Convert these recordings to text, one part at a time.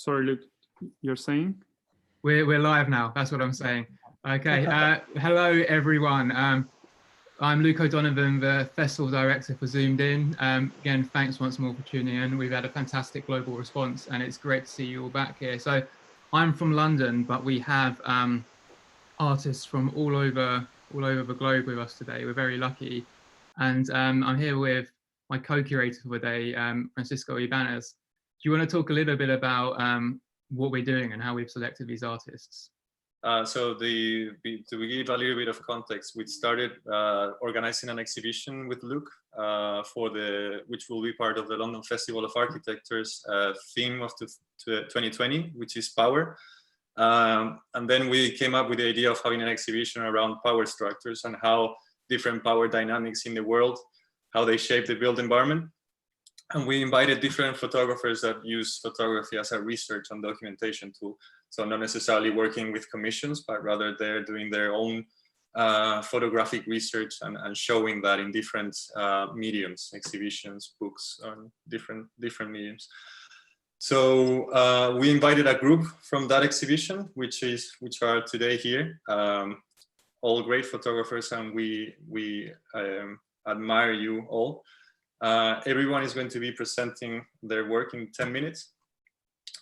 Sorry, Luke, you're saying? We're live now. That's what I'm saying. Okay. Hello, everyone. I'm Luke O'Donovan, the festival director for Zoomed In. Again, thanks once more for tuning in. We've had a fantastic global response, and it's great to see you all back here. So, I'm from London, but we have artists from all over the globe with us today. We're very lucky, and I'm here with my co-curator for the day, Francisco Ibáñez. Do you want to talk a little bit about what we're doing and how we've selected these artists? To give a little bit of context, we started organizing an exhibition with Luke which will be part of the London Festival of Architecture's theme of 2020, which is power. And then we came up with the idea of having an exhibition around power structures and how different power dynamics in the world, how they shape the built environment. And we invited different photographers that use photography as a research and documentation tool. So not necessarily working with commissions, but rather they're doing their own photographic research and showing that in different mediums, exhibitions, books, different mediums. So we invited a group from that exhibition, which are today here, all great photographers, and we admire you all. Everyone is going to be presenting their work in 10 minutes.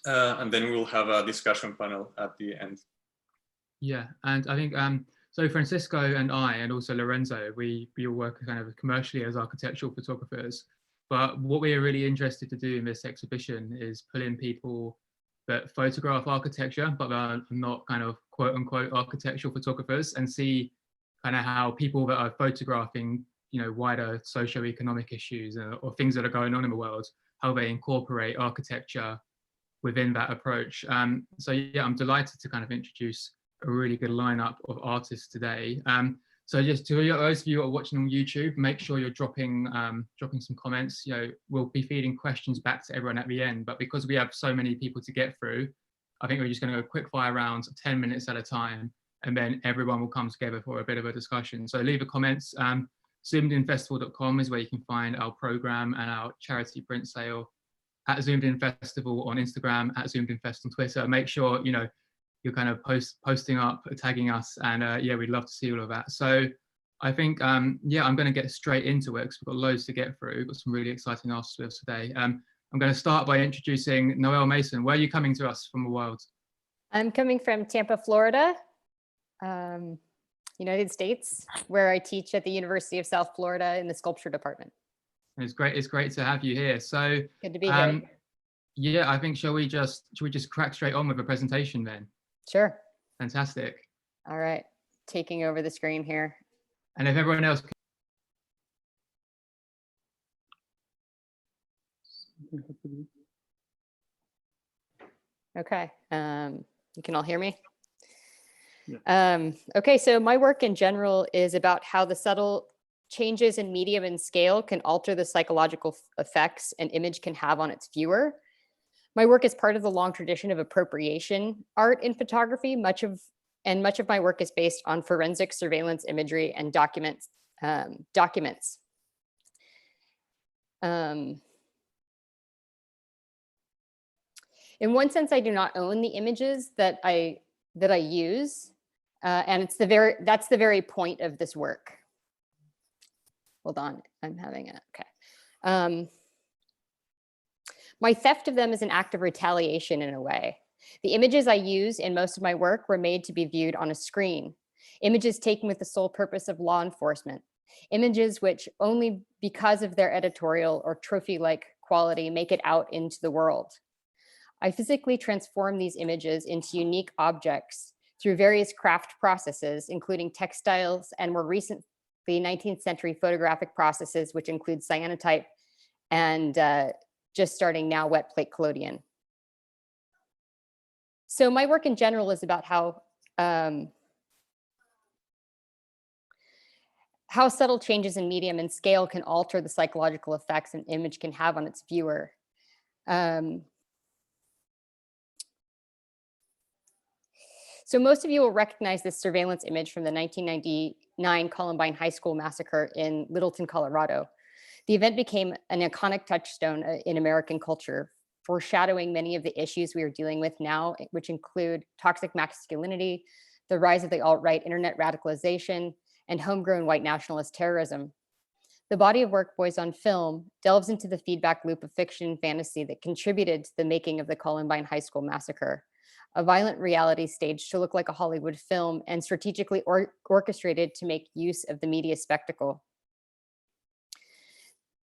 And then we'll have a discussion panel at the end. Yeah, and I think, so Francisco and I, and also Lorenzo, we all work kind of commercially as architectural photographers. But what we are really interested to do in this exhibition is pull in people that photograph architecture, but are not kind of quote unquote architectural photographers, and see kind of how people that are photographing, you know, wider socio-economic issues or things that are going on in the world, how they incorporate architecture within that approach. So yeah, I'm delighted to kind of introduce a really good lineup of artists today. So just to those of you who are watching on YouTube, make sure you're dropping some comments. You know, we'll be feeding questions back to everyone at the end, but because we have so many people to get through, I think we're just going to go quick fire rounds, 10 minutes at a time, and then everyone will come together for a bit of a discussion. So leave the comments. zoomedinfestival.com is where you can find our program and our charity print sale. At Zoomed In Festival on Instagram, at Zoomed In Fest on Twitter. Make sure, you know, you're kind of posting up, tagging us, and yeah, we'd love to see all of that. So I think, yeah, I'm going to get straight into it because we've got loads to get through. We've got some really exciting artists with us today. I'm going to start by introducing Noel Mason. Where are you coming to us from the world? I'm coming from Tampa, Florida, United States, where I teach at the University of South Florida in the sculpture department. It's great to have you here. So good to be here. Yeah, I think should we just crack straight on with the presentation then? Sure. Fantastic. All right, taking over the screen here. And if everyone else okay, you can all hear me? Yeah. Okay, so my work in general is about how the subtle changes in medium and scale can alter the psychological effects an image can have on its viewer. My work is part of the long tradition of appropriation art in photography. Much of my work is based on forensic surveillance imagery and documents. In one sense, I do not own the images that I use, and that's the very point of this work. Hold on, I'm having it, okay. My theft of them is an act of retaliation in a way. The images I use in most of my work were made to be viewed on a screen. Images taken with the sole purpose of law enforcement. Images which only because of their editorial or trophy-like quality make it out into the world. I physically transform these images into unique objects through various craft processes, including textiles and more recent the 19th century photographic processes, which include cyanotype and just starting now wet plate collodion. So my work in general is about how subtle changes in medium and scale can alter the psychological effects an image can have on its viewer. So most of you will recognize this surveillance image from the 1999 Columbine High School massacre in Littleton, Colorado. The event became an iconic touchstone in American culture foreshadowing many of the issues we are dealing with now, which include toxic masculinity, the rise of the alt-right internet radicalization, and homegrown white nationalist terrorism. The body of work, Boys on Film, delves into the feedback loop of fiction and fantasy that contributed to the making of the Columbine High School massacre, a violent reality staged to look like a Hollywood film and strategically orchestrated to make use of the media spectacle.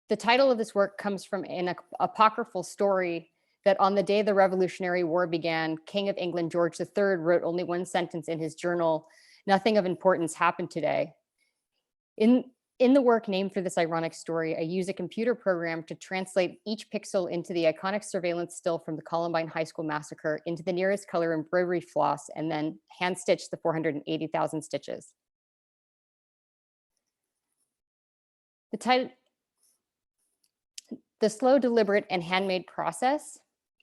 The title of this work comes from an apocryphal story that on the day the Revolutionary War began, King of England George III wrote only one sentence in his journal: "Nothing of importance happened today." In the work named for this ironic story, I use a computer program to translate each pixel into the iconic surveillance still from the Columbine High School massacre into the nearest color embroidery floss, and then hand stitch the 480,000 stitches. The slow, deliberate, and handmade process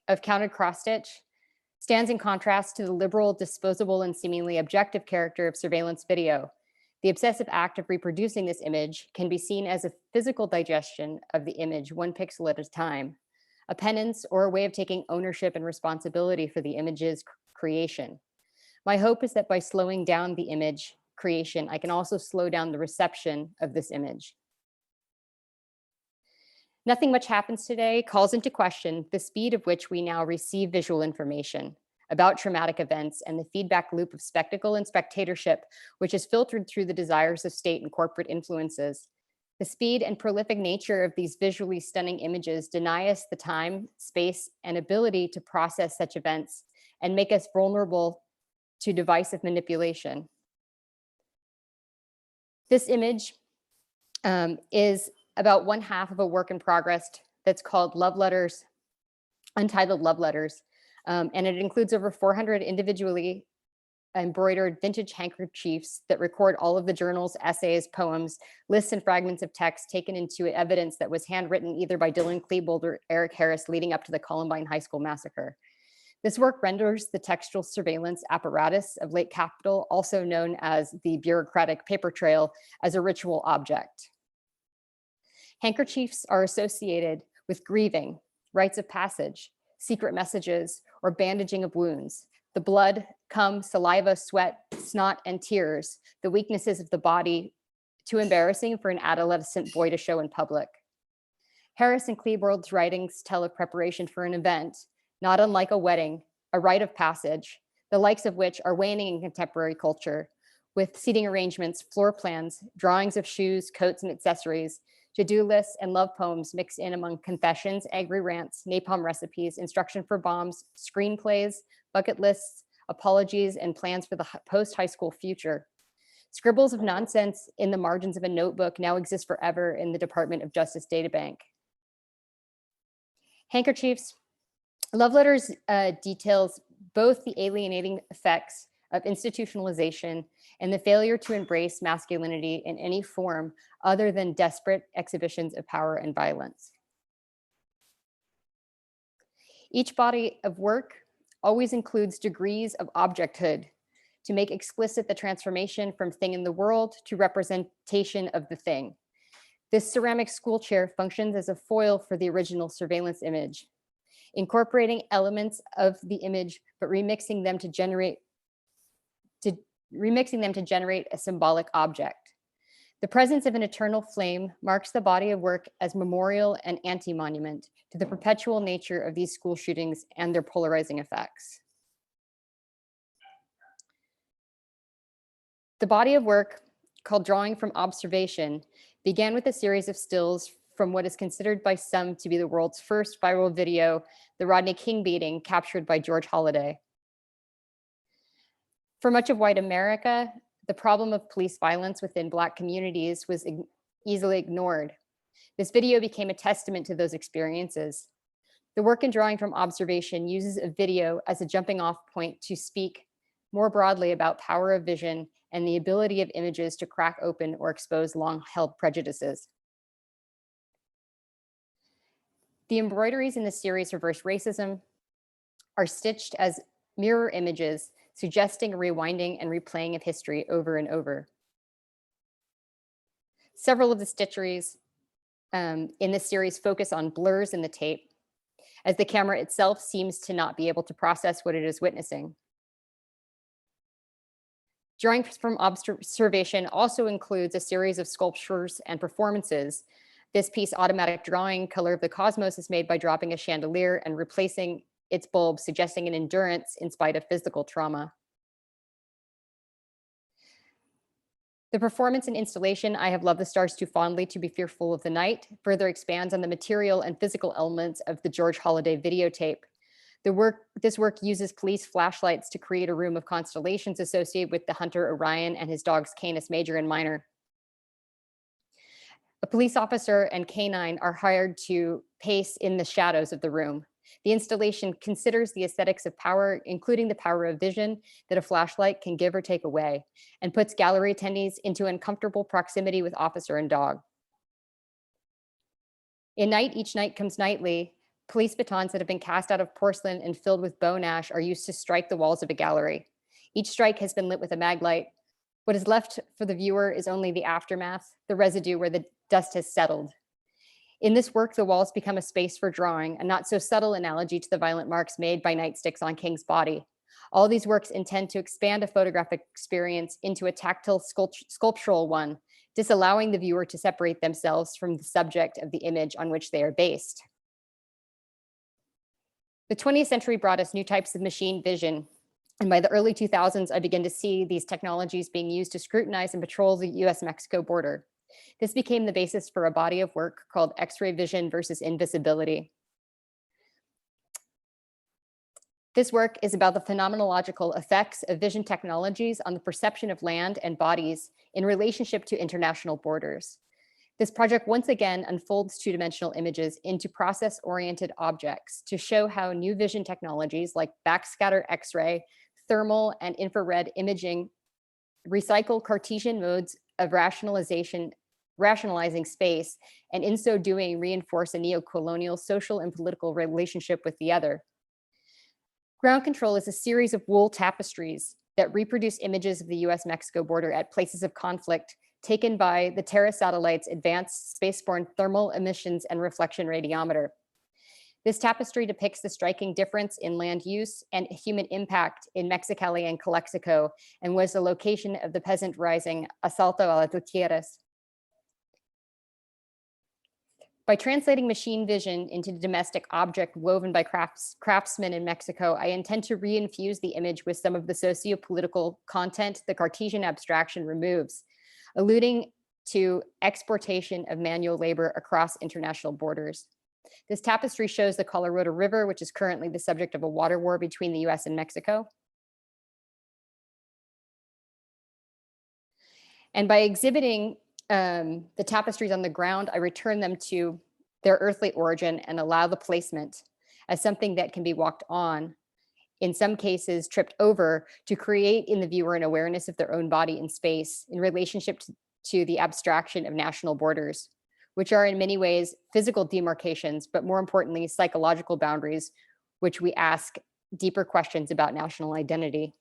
of counted cross-stitch stands in contrast to the liberal, disposable, and seemingly objective character of surveillance video. The obsessive act of reproducing this image can be seen as a physical digestion of the image, one pixel at a time, a penance or a way of taking ownership and responsibility for the image's creation. My hope is that by slowing down the image creation, I can also slow down the reception of this image. Nothing much happens today calls into question the speed of which we now receive visual information about traumatic events and the feedback loop of spectacle and spectatorship, which is filtered through the desires of state and corporate influences. The speed and prolific nature of these visually stunning images deny us the time, space, and ability to process such events and make us vulnerable to divisive manipulation. This image is about one half of a work in progress that's called Love Letters, Untitled Love Letters. And it includes over 400 individually embroidered vintage handkerchiefs that record all of the journals, essays, poems, lists, and fragments of text taken into evidence that was handwritten either by Dylan Klebold or Eric Harris leading up to the Columbine High School massacre. This work renders the textual surveillance apparatus of late capital, also known as the bureaucratic paper trail, as a ritual object. Handkerchiefs are associated with grieving, rites of passage, secret messages, or bandaging of wounds, the blood, cum, saliva, sweat, snot, and tears, the weaknesses of the body, too embarrassing for an adolescent boy to show in public. Harris and Klebold's writings tell of preparation for an event, not unlike a wedding, a rite of passage, the likes of which are waning in contemporary culture, with seating arrangements, floor plans, drawings of shoes, coats, and accessories, to-do lists, and love poems mixed in among confessions, angry rants, napalm recipes, instruction for bombs, screenplays, bucket lists, apologies, and plans for the post-high school future. Scribbles of nonsense in the margins of a notebook now exist forever in the Department of Justice databank. Handkerchiefs. Love Letters details both the alienating effects of institutionalization and the failure to embrace masculinity in any form other than desperate exhibitions of power and violence. Each body of work always includes degrees of objecthood to make explicit the transformation from thing in the world to representation of the thing. This ceramic school chair functions as a foil for the original surveillance image, incorporating elements of the image, but remixing them to generate a symbolic object. The presence of an eternal flame marks the body of work as memorial and anti-monument to the perpetual nature of these school shootings and their polarizing effects. The body of work, called Drawing from Observation, began with a series of stills from what is considered by some to be the world's first viral video, the Rodney King beating, captured by George Holliday. For much of white America, the problem of police violence within Black communities was easily ignored. This video became a testament to those experiences. The work in Drawing from Observation uses a video as a jumping off point to speak more broadly about power of vision and the ability of images to crack open or expose long-held prejudices. The embroideries in the series Reverse Racism are stitched as mirror images, suggesting a rewinding and replaying of history over and over. Several of the stitcheries in this series focus on blurs in the tape, as the camera itself seems to not be able to process what it is witnessing. Drawing from observation also includes a series of sculptures and performances. This piece, Automatic Drawing, Color of the Cosmos, is made by dropping a chandelier and replacing its bulb, suggesting an endurance in spite of physical trauma. The performance and installation, I Have Loved the Stars Too Fondly to Be Fearful of the Night, further expands on the material and physical elements of the George Holliday videotape. This work uses police flashlights to create a room of constellations associated with the hunter Orion and his dogs Canis Major and Minor. A police officer and canine are hired to pace in the shadows of the room. The installation considers the aesthetics of power, including the power of vision that a flashlight can give or take away, and puts gallery attendees into uncomfortable proximity with officer and dog. In Night, Each Night Comes Nightly, police batons that have been cast out of porcelain and filled with bone ash are used to strike the walls of a gallery. Each strike has been lit with a mag light. What is left for the viewer is only the aftermath, the residue where the dust has settled. In this work, the walls become a space for drawing, a not so subtle analogy to the violent marks made by nightsticks on King's body. All these works intend to expand a photographic experience into a tactile sculptural one, disallowing the viewer to separate themselves from the subject of the image on which they are based. The 20th century brought us new types of machine vision, and by the early 2000s, I began to see these technologies being used to scrutinize and patrol the US-Mexico border. This became the basis for a body of work called X-ray vision versus invisibility. This work is about the phenomenological effects of vision technologies on the perception of land and bodies in relationship to international borders. This project once again unfolds two-dimensional images into process-oriented objects to show how new vision technologies like backscatter X-ray, thermal, and infrared imaging recycle Cartesian modes of rationalizing space, and in so doing reinforce a neo-colonial social and political relationship with the other. Ground control is a series of wool tapestries that reproduce images of the US-Mexico border at places of conflict taken by the Terra satellite's advanced spaceborne thermal emissions and reflection radiometer. This tapestry depicts the striking difference in land use and human impact in Mexicali and Calexico, and was the location of the peasant rising Asalto a las Gutierrez. By translating machine vision into domestic object woven by craftsmen in Mexico, I intend to reinfuse the image with some of the socio-political content the Cartesian abstraction removes, alluding to exportation of manual labor across international borders. This tapestry shows the Colorado River, which is currently the subject of a water war between the US and Mexico. And by exhibiting the tapestries on the ground, I return them to their earthly origin and allow the placement as something that can be walked on, in some cases tripped over, to create in the viewer an awareness of their own body in space in relationship to the abstraction of national borders, which are in many ways physical demarcations, but more importantly, psychological boundaries, which we ask deeper questions about national identity.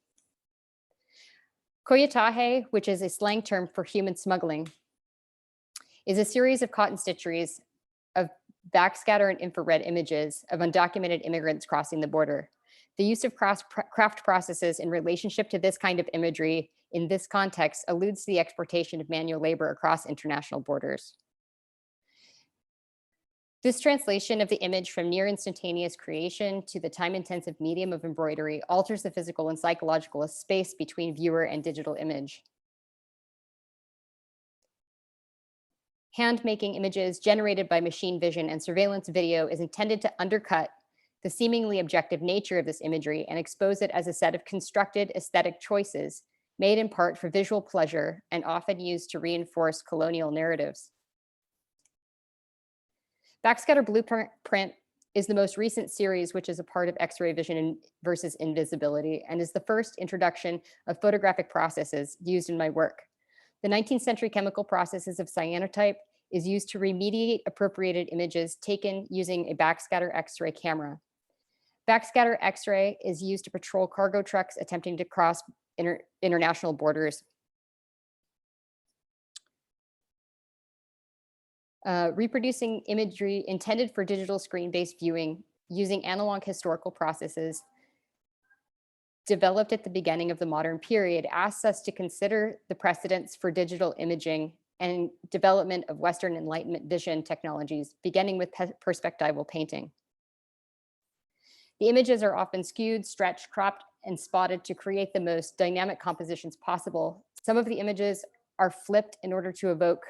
Coyotaje, which is a slang term for human smuggling, is a series of cotton stitcheries of backscatter and infrared images of undocumented immigrants crossing the border. The use of craft processes in relationship to this kind of imagery in this context alludes to the exportation of manual labor across international borders. This translation of the image from near instantaneous creation to the time-intensive medium of embroidery alters the physical and psychological space between viewer and digital image. Hand-making images generated by machine vision and surveillance video is intended to undercut the seemingly objective nature of this imagery and expose it as a set of constructed aesthetic choices made in part for visual pleasure and often used to reinforce colonial narratives. Backscatter Blueprint is the most recent series, which is a part of X-ray vision versus invisibility, and is the first introduction of photographic processes used in my work. The 19th century chemical processes of cyanotype is used to remediate appropriated images taken using a backscatter X-ray camera. Backscatter X-ray is used to patrol cargo trucks attempting to cross international borders. Reproducing imagery intended for digital screen-based viewing using analog historical processes developed at the beginning of the modern period, asks us to consider the precedents for digital imaging and development of Western Enlightenment vision technologies, beginning with perspectival painting. The images are often skewed, stretched, cropped, and spotted to create the most dynamic compositions possible. Some of the images are flipped in order to evoke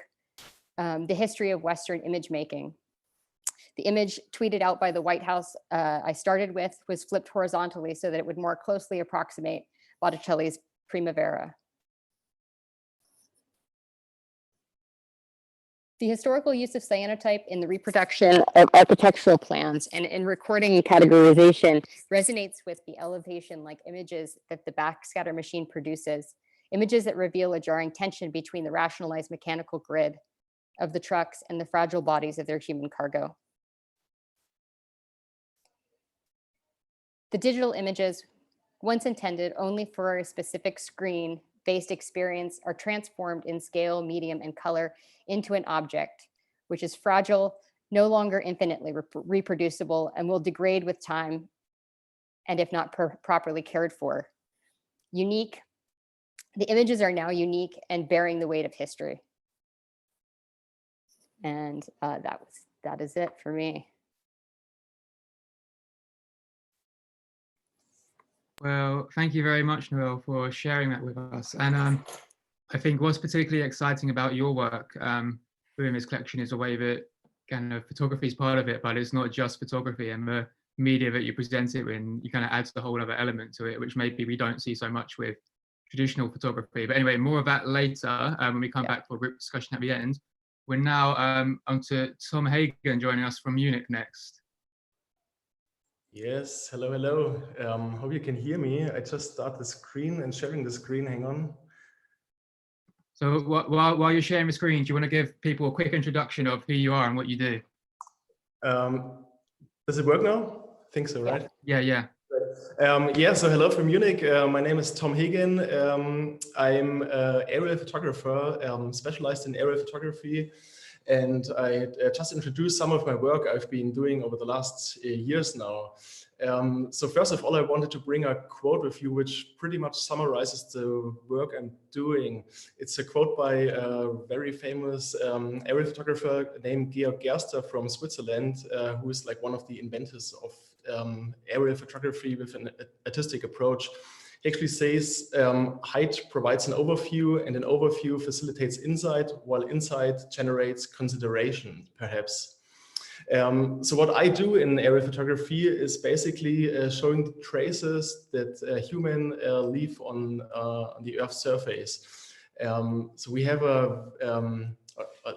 the history of Western image making. The image tweeted out by the White House I started with was flipped horizontally so that it would more closely approximate Botticelli's Primavera. The historical use of cyanotype in the reproduction of architectural plans and in recording and categorization resonates with the elevation-like images that the backscatter machine produces, images that reveal a jarring tension between the rationalized mechanical grid of the trucks and the fragile bodies of their human cargo. The digital images, once intended only for a specific screen-based experience, are transformed in scale, medium, and color into an object, which is fragile, no longer infinitely reproducible, and will degrade with time, and if not properly cared for. Unique, the images are now unique and bearing the weight of history. And that is it for me. Well, thank you very much, Noelle, for sharing that with us. And I think what's particularly exciting about your work within this collection is the way that kind of photography is part of it, but it's not just photography, and the media that you present it in, you kind of add a whole other element to it, which maybe we don't see so much with traditional photography. But anyway, more of that later when we come back for a group discussion at the end. We're now on to Tom Hegen joining us from Munich next. Yes, hello, hello. Hope you can hear me. I just start the screen and sharing the screen. Hang on. So while you're sharing the screen, do you want to give people a quick introduction of who you are and what you do? Does it work now? I think so, right? Yeah. Yeah, so hello from Munich. My name is Tom Hegen. I'm an aerial photographer, specialized in aerial photography. And I just introduced some of my work I've been doing over the last years now. So first of all, I wanted to bring a quote with you, which pretty much summarizes the work I'm doing. It's a quote by a very famous aerial photographer named Georg Gerster from Switzerland, who is like one of the inventors of aerial photography with an artistic approach. He actually says height provides an overview, and an overview facilitates insight, while insight generates consideration, perhaps. So what I do in aerial photography is basically showing the traces that humans leave on the Earth's surface. So we have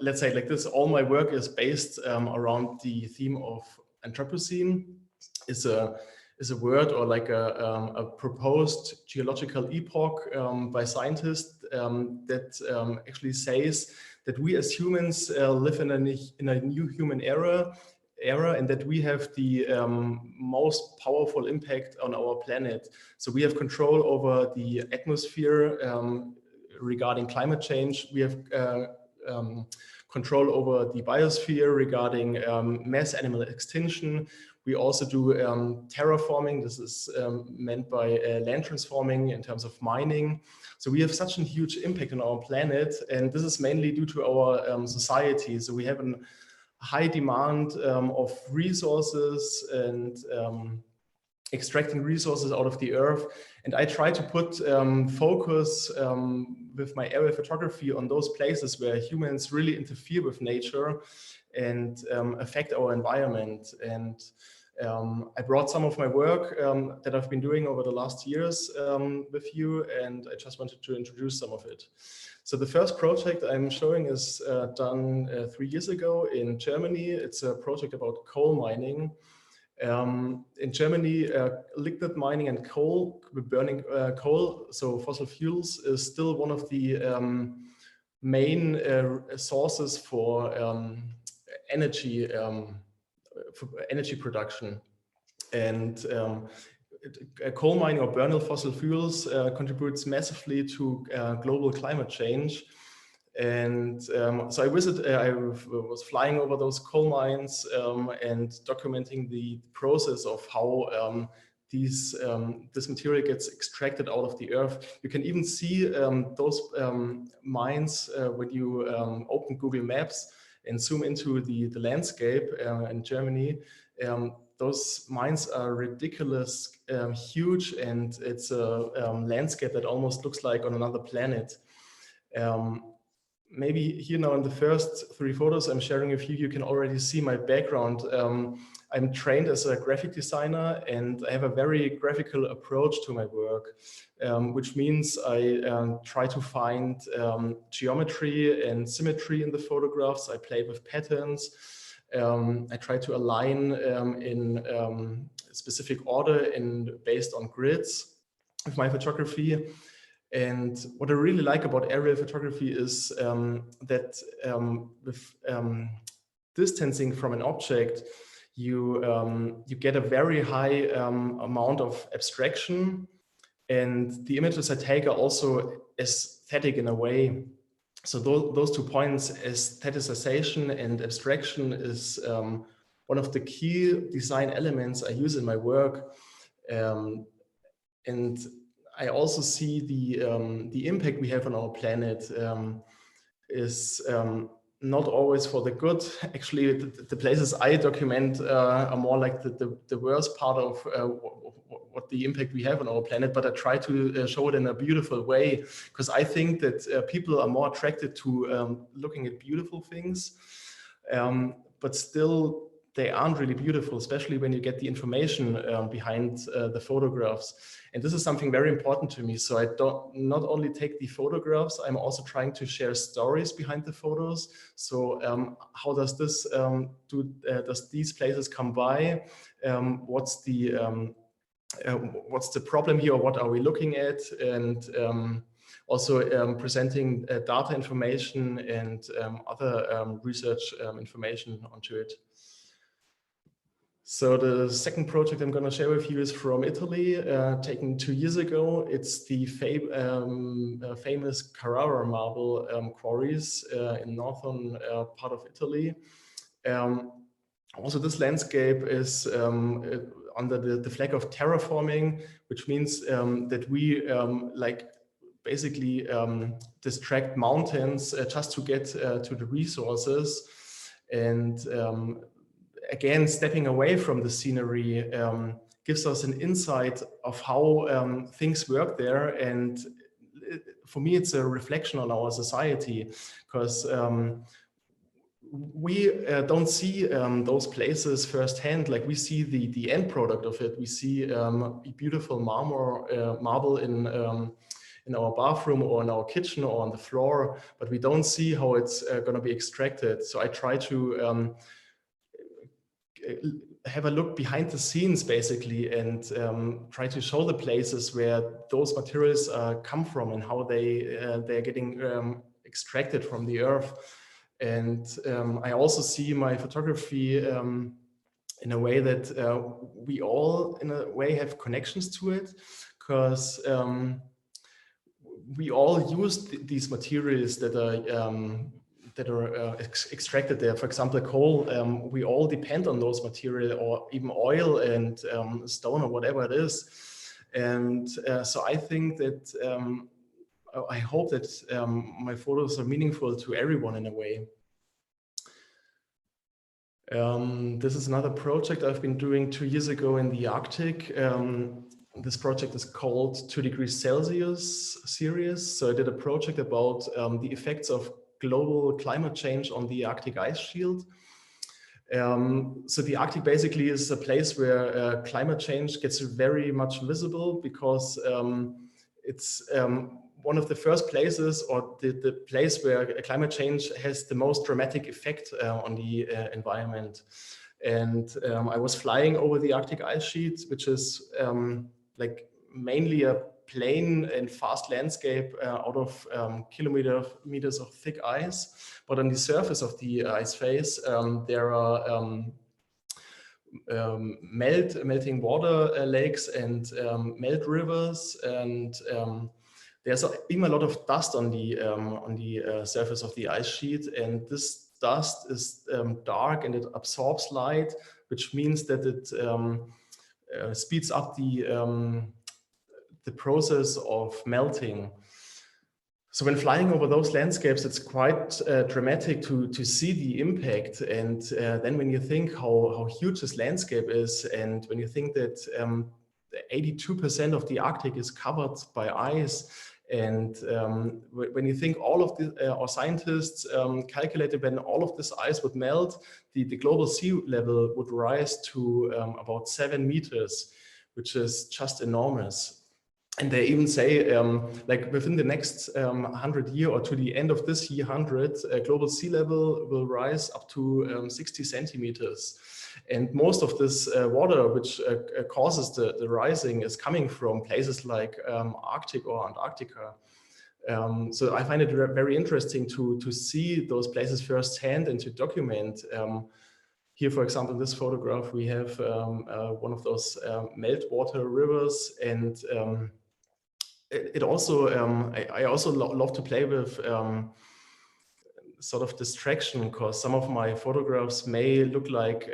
let's say like this, all my work is based around the theme of Anthropocene. Is a word or like a proposed geological epoch by scientists that actually says that we as humans live in a new human era, and that we have the most powerful impact on our planet. So we have control over the atmosphere regarding climate change. We have control over the biosphere regarding mass animal extinction. We also do terraforming. This is meant by land transforming in terms of mining. So we have such a huge impact on our planet, and this is mainly due to our society. So we have a high demand of resources and extracting resources out of the earth. And I try to put focus with my aerial photography on those places where humans really interfere with nature and affect our environment. And I brought some of my work that I've been doing over the last years with you, and I just wanted to introduce some of it. So the first project I'm showing is done 3 years ago in Germany. It's a project about coal mining. In Germany, lignite mining and coal, burning coal, so fossil fuels, is still one of the main sources for energy production. And coal mining or burning fossil fuels contributes massively to global climate change. And so I was flying over those coal mines and documenting the process of how this material gets extracted out of the earth. You can even see those mines when you open Google Maps and zoom into the landscape in Germany. Those mines are ridiculous, huge, and it's a landscape that almost looks like on another planet. Maybe here now in the first 3 photos I'm sharing with you, you can already see my background. I'm trained as a graphic designer and I have a very graphical approach to my work, which means I try to find geometry and symmetry in the photographs. I play with patterns. I try to align in specific order and based on grids with my photography. And what I really like about aerial photography is that with distancing from an object, you get a very high amount of abstraction, and the images I take are also aesthetic in a way. So those 2 points, aestheticization and abstraction, is one of the key design elements I use in my work. And I also see the impact we have on our planet is not always for the good. Actually, the places I document are more like the worst part of what the impact we have on our planet, but I try to show it in a beautiful way, because I think that people are more attracted to looking at beautiful things, but still they aren't really beautiful, especially when you get the information behind the photographs. And this is something very important to me. So I not only take the photographs, I'm also trying to share stories behind the photos. So how does this does these places come by? What's the problem here? Or what are we looking at? And also presenting data information and other research information onto it. So the second project I'm going to share with you is from Italy, taken 2 years ago. It's the famous Carrara marble quarries in northern part of Italy. Also, this landscape is under the flag of terraforming, which means that we basically distract mountains just to get to the resources. And again, stepping away from the scenery gives us an insight of how things work there. And for me, it's a reflection on our society, because we don't see those places firsthand. Like, we see the end product of it. We see beautiful marble in our bathroom or in our kitchen or on the floor, but we don't see how it's going to be extracted. So I try to have a look behind the scenes, basically, and try to show the places where those materials come from and how they're getting extracted from the earth. And I also see my photography in a way that we all, in a way, have connections to it, because we all use these materials that are extracted there. For example, coal, we all depend on those materials, or even oil and stone or whatever it is. And so I think that, I hope that my photos are meaningful to everyone in a way. This is another project I've been doing 2 years ago in the Arctic. This project is called 2 degrees Celsius series. So I did a project about the effects of global climate change on the Arctic ice shield. So the Arctic basically is a place where climate change gets very much visible, because it's one of the first places, or the place where climate change has the most dramatic effect on the environment. And I was flying over the Arctic ice sheet, which is like mainly a plain and fast landscape out of kilometers of thick ice. But on the surface of the ice face, there are melting water lakes and melt rivers, and there's even a lot of dust on the surface of the ice sheet, and this dust is dark and it absorbs light, which means that it speeds up the process of melting. So when flying over those landscapes, it's quite dramatic to see the impact. And then when you think how huge this landscape is, and when you think that 82% of the Arctic is covered by ice, and when you think all of our scientists calculated when all of this ice would melt, the global sea level would rise to about 7 meters, which is just enormous. And they even say, like within the next 100 years or to the end of this year 100, global sea level will rise up to 60 centimeters. And most of this water, which causes the rising, is coming from places like Arctic or Antarctica. So I find it very interesting to see those places firsthand and to document. Here, for example, in this photograph, we have one of those meltwater rivers, and it also I also love to play with sort of distraction, because some of my photographs may look like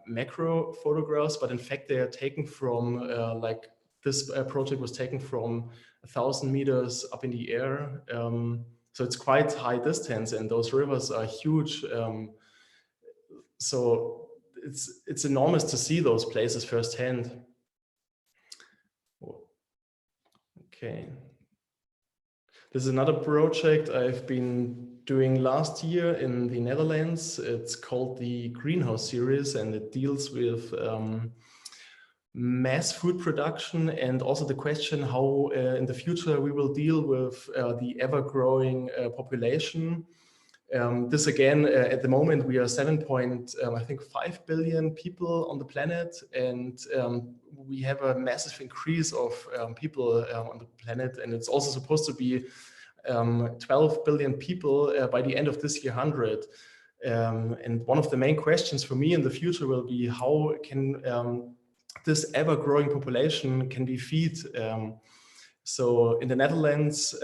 macro photographs, but in fact they are taken from like this project was taken from 1,000 meters up in the air. So it's quite high distance, and those rivers are huge. So it's enormous to see those places firsthand. Okay. This is another project I've been doing last year in the Netherlands. It's called the Greenhouse series, and it deals with mass food production, and also the question how in the future we will deal with the ever-growing population. This again, at the moment we are 7.5 billion people on the planet, and we have a massive increase of people on the planet, and it's also supposed to be 12 billion people by the end of this year 100. And one of the main questions for me in the future will be how can this ever-growing population can be fed. So in the Netherlands,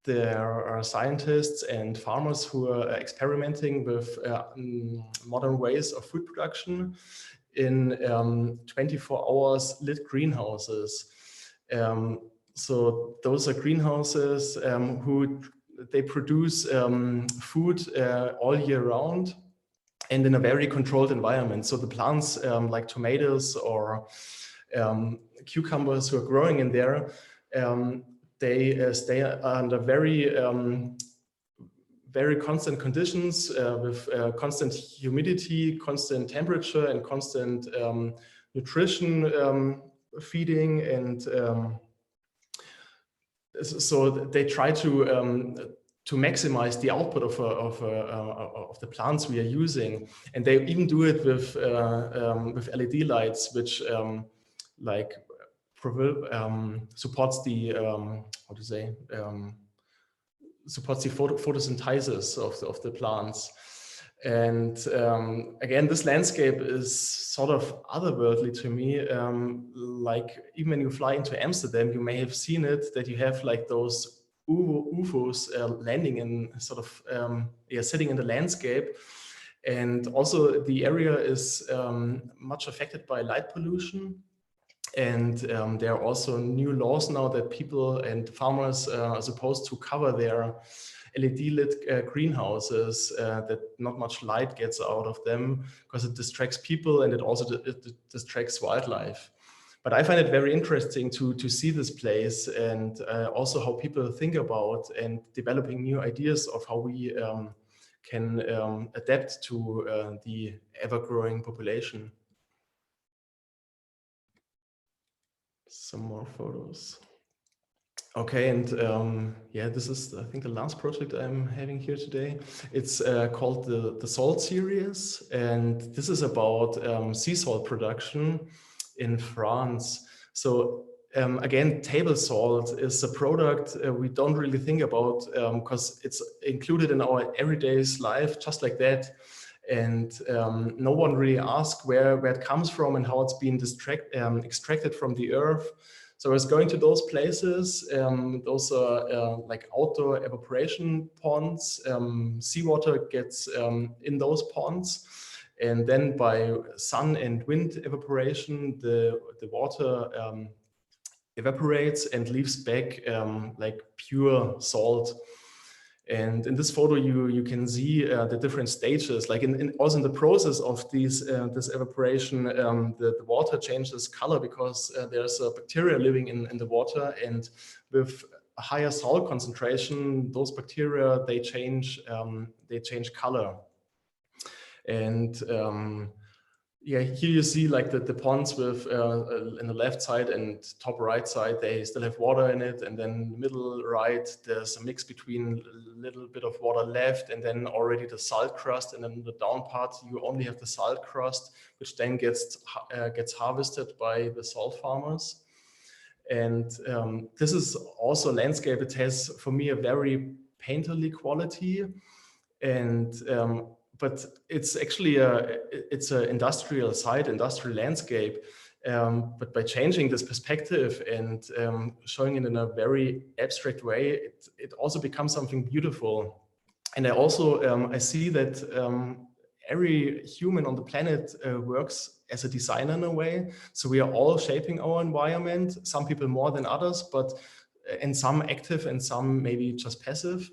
there are scientists and farmers who are experimenting with modern ways of food production in 24 hours lit greenhouses. So those are greenhouses who they produce food all year round and in a very controlled environment. So the plants like tomatoes or cucumbers who are growing in there, they stay under very constant conditions with constant humidity, constant temperature, and constant nutrition feeding. And so they try to maximize the output of the plants we are using. And they even do it with LED lights, which supports the supports the photosynthesis of the plants. And again, this landscape is sort of otherworldly to me. Like even when you fly into Amsterdam, you may have seen it, that you have like those UFOs landing in sort of sitting in the landscape. And also the area is much affected by light pollution. And there are also new laws now that people and farmers are supposed to cover their LED lit greenhouses, that not much light gets out of them, because it distracts people and it also distracts wildlife. But I find it very interesting to see this place, and also how people think about and developing new ideas of how we can adapt to the ever-growing population. Some more photos. Okay, and yeah, this is, I think, the last project I'm having here today. It's called the Salt series, and this is about sea salt production in France. So again, table salt is a product we don't really think about because it's included in our everyday life just like that. And no one really asks where it comes from and how it's been extracted from the earth. So I was going to those places. Those are like outdoor evaporation ponds. Seawater gets in those ponds. And then by sun and wind evaporation, the water evaporates and leaves back like pure salt. And in this photo, you can see the different stages. Like also in the process of this evaporation, the water changes color because there's a bacteria living in the water, and with a higher salt concentration, those bacteria they change color. And yeah, here you see like the ponds with in the left side and top right side, they still have water in it. And then middle right, there's a mix between a little bit of water left and then already the salt crust. And then the down part, you only have the salt crust, which then gets harvested by the salt farmers. And this is also a landscape. It has, for me, a very painterly quality. And but it's actually it's an industrial site, industrial landscape. But by changing this perspective and showing it in a very abstract way, it also becomes something beautiful. And I also I see that every human on the planet works as a designer in a way. So we are all shaping our environment. Some people more than others, but and some active and some maybe just passive.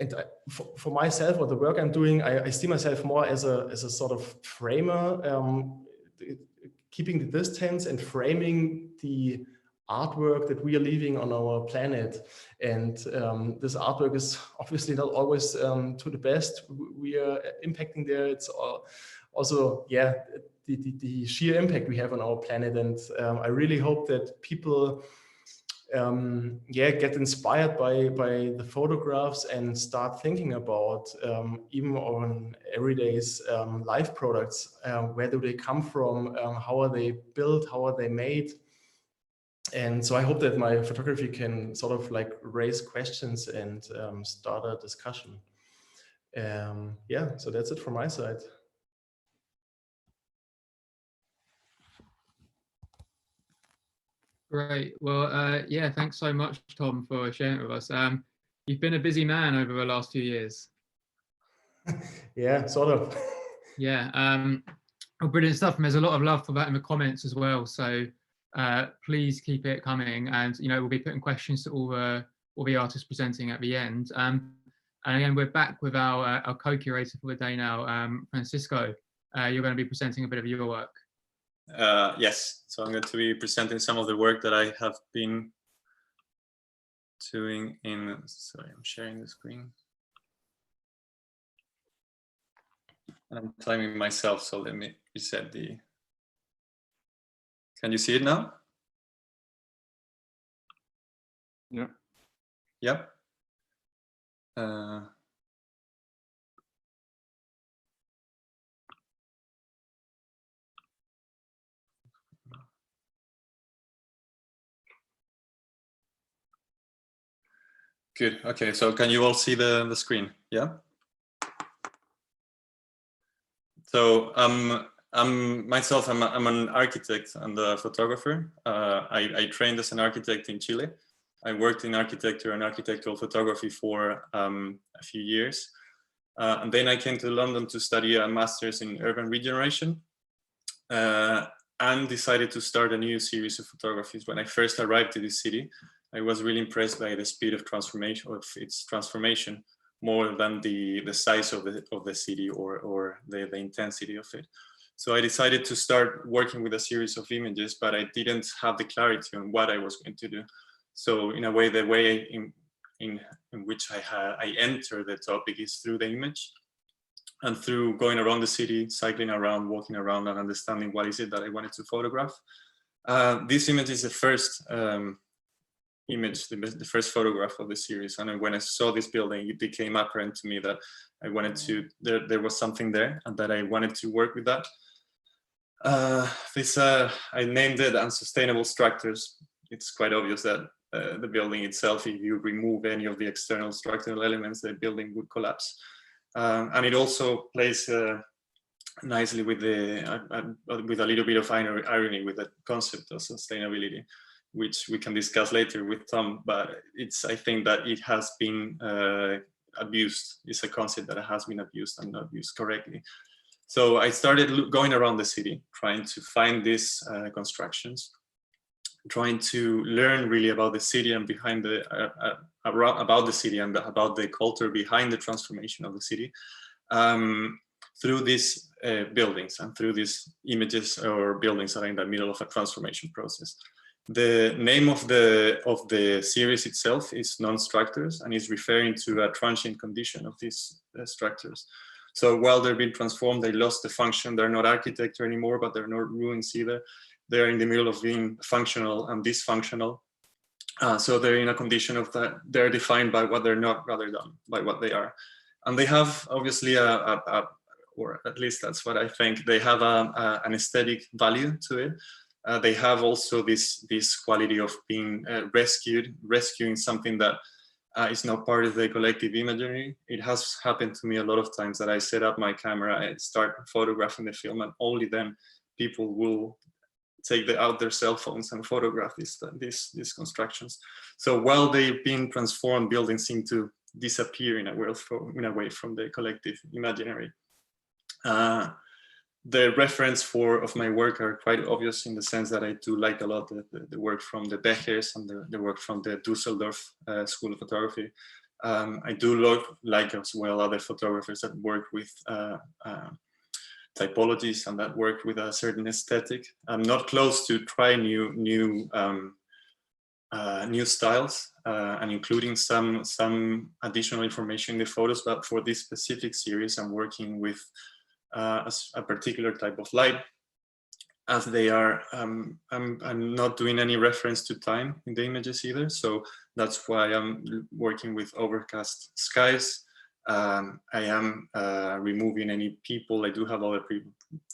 And for myself, or the work I'm doing, I see myself more as a sort of framer, keeping the distance and framing the artwork that we are leaving on our planet. And this artwork is obviously not always to the best. We are impacting there. It's also, yeah, the sheer impact we have on our planet. And I really hope that people get inspired by the photographs and start thinking about even on everyday's life products. Where do they come from? How are they built? How are they made? And so I hope that my photography can sort of like raise questions and start a discussion. Yeah, so that's it from my side. Great. Well, yeah, thanks so much, Tom, for sharing it with us. You've been a busy man over the last 2 years. Yeah, sort of. Yeah, oh, brilliant stuff. And there's a lot of love for that in the comments as well. So please keep it coming. And, you know, we'll be putting questions to all the artists presenting at the end. And again, we're back with our co-curator for the day now, Francisco. You're going to be presenting a bit of your work. Yes, so I'm going to be presenting some of the work that I have been doing in, sorry, I'm sharing the screen. And I'm timing myself, so let me reset the, can you see it now? Yeah. Yep. Good. Okay. So can you all see the screen? Yeah. So myself, I'm an architect and a photographer. I trained as an architect in Chile. I worked in architecture and architectural photography for a few years. And then I came to London to study a master's in urban regeneration and decided to start a new series of photographies. When I first arrived to this city, I was really impressed by the speed of its transformation, more than the size of the city or the intensity of it. So I decided to start working with a series of images, but I didn't have the clarity on what I was going to do. So in a way, the way in which I enter the topic is through the image and through going around the city, cycling around, walking around, and understanding what is it that I wanted to photograph. This image is the first image, the first photograph of the series. And when I saw this building, it became apparent to me that I wanted to, there was something there and that I wanted to work with that. I named it Unsustainable Structures. It's quite obvious that the building itself, if you remove any of the external structural elements, the building would collapse. And it also plays nicely with with a little bit of irony with the concept of sustainability, which we can discuss later with Tom. But I think that it has been abused. It's a concept that has been abused and not used correctly. So I started going around the city, trying to find these constructions, trying to learn really about the city and behind the about the city and about the culture behind the transformation of the city, through these buildings and through these images or buildings that are in the middle of a transformation process. The name of the series itself is non-structures, and is referring to a transient condition of these structures. So while they're being transformed, they lost the function. They're not architecture anymore, but they're not ruins either. They're in the middle of being functional and dysfunctional. So they're in a condition of that. They're defined by what they're not, rather than by what they are. And they have obviously or at least that's what I think, they have an aesthetic value to it. They have also this quality of being rescuing something that is not part of the collective imagery. It has happened to me a lot of times that I set up my camera, I start photographing the film, and only then people will take out their cell phones and photograph these constructions. So while they've been transformed, buildings seem to disappear in a way from the collective imaginary. The reference of my work are quite obvious, in the sense that I do like a lot the work from the Zegers and the work from the Düsseldorf School of Photography. I do like as well other photographers that work with typologies and that work with a certain aesthetic. I'm not close to try new styles and including some additional information in the photos, but for this specific series, I'm working with a particular type of light, as they are. I'm not doing any reference to time in the images either, so that's why I'm working with overcast skies. I am removing any people. I do have other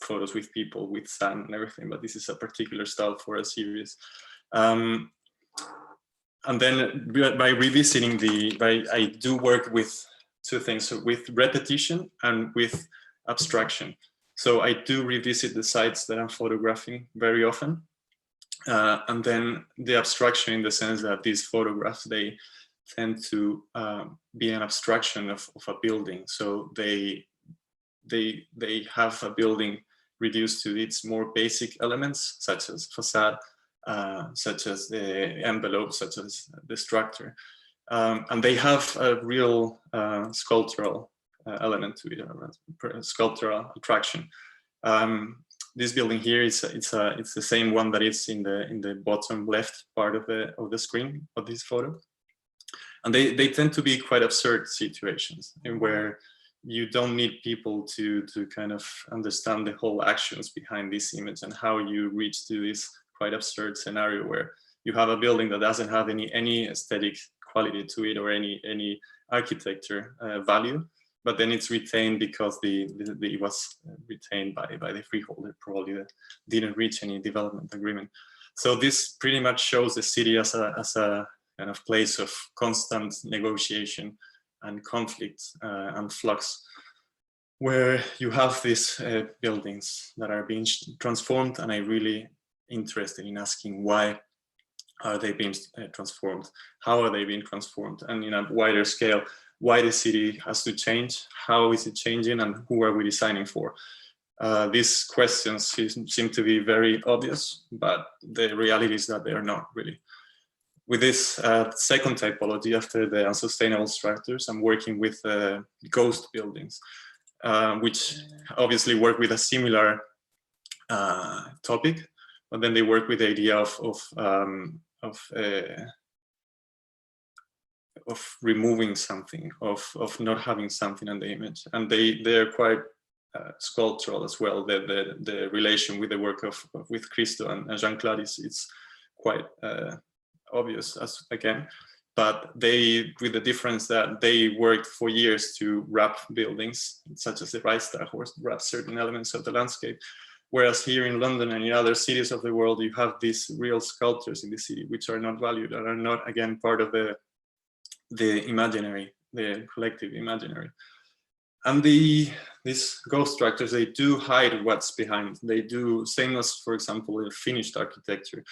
photos with people, with sun and everything, but this is a particular style for a series. And then by revisiting I do work with two things, so with repetition and with abstraction. So I do revisit the sites that I'm photographing very often. And then the abstraction, in the sense that these photographs, they tend to be an abstraction of a building. So they have a building reduced to its more basic elements, such as facade, such as the envelope, such as the structure. And they have a real sculptural element to it, or sculptural attraction. This building here it's the same one that is in the bottom left part of the screen of this photo, and they tend to be quite absurd situations, in where you don't need people to kind of understand the whole actions behind this image and how you reach to this quite absurd scenario where you have a building that doesn't have any aesthetic quality to it or any architecture value. But then it's retained because it was retained by the freeholder, probably, that didn't reach any development agreement. So this pretty much shows the city as a kind of place of constant negotiation and conflict and flux, where you have these buildings that are being transformed, and I'm really interested in asking why are they being transformed, how are they being transformed, and in a wider scale, why the city has to change, how is it changing, and who are we designing for? These questions seem to be very obvious, but the reality is that they are not really. With this second typology, after the unsustainable structures, I'm working with ghost buildings, which obviously work with a similar topic, but then they work with the idea of removing something, of not having something in the image, and they're quite sculptural as well. The relation with the work with Christo and Jean-Claude is quite obvious again, but with the difference that they worked for years to wrap buildings, such as the Reichstag, or wrap certain elements of the landscape. Whereas here in London and in other cities of the world, you have these real sculptures in the city, which are not valued and are not, again, part of the imaginary, the collective imaginary. And these ghost structures, they do hide what's behind. They do, same as, for example, in finished architecture,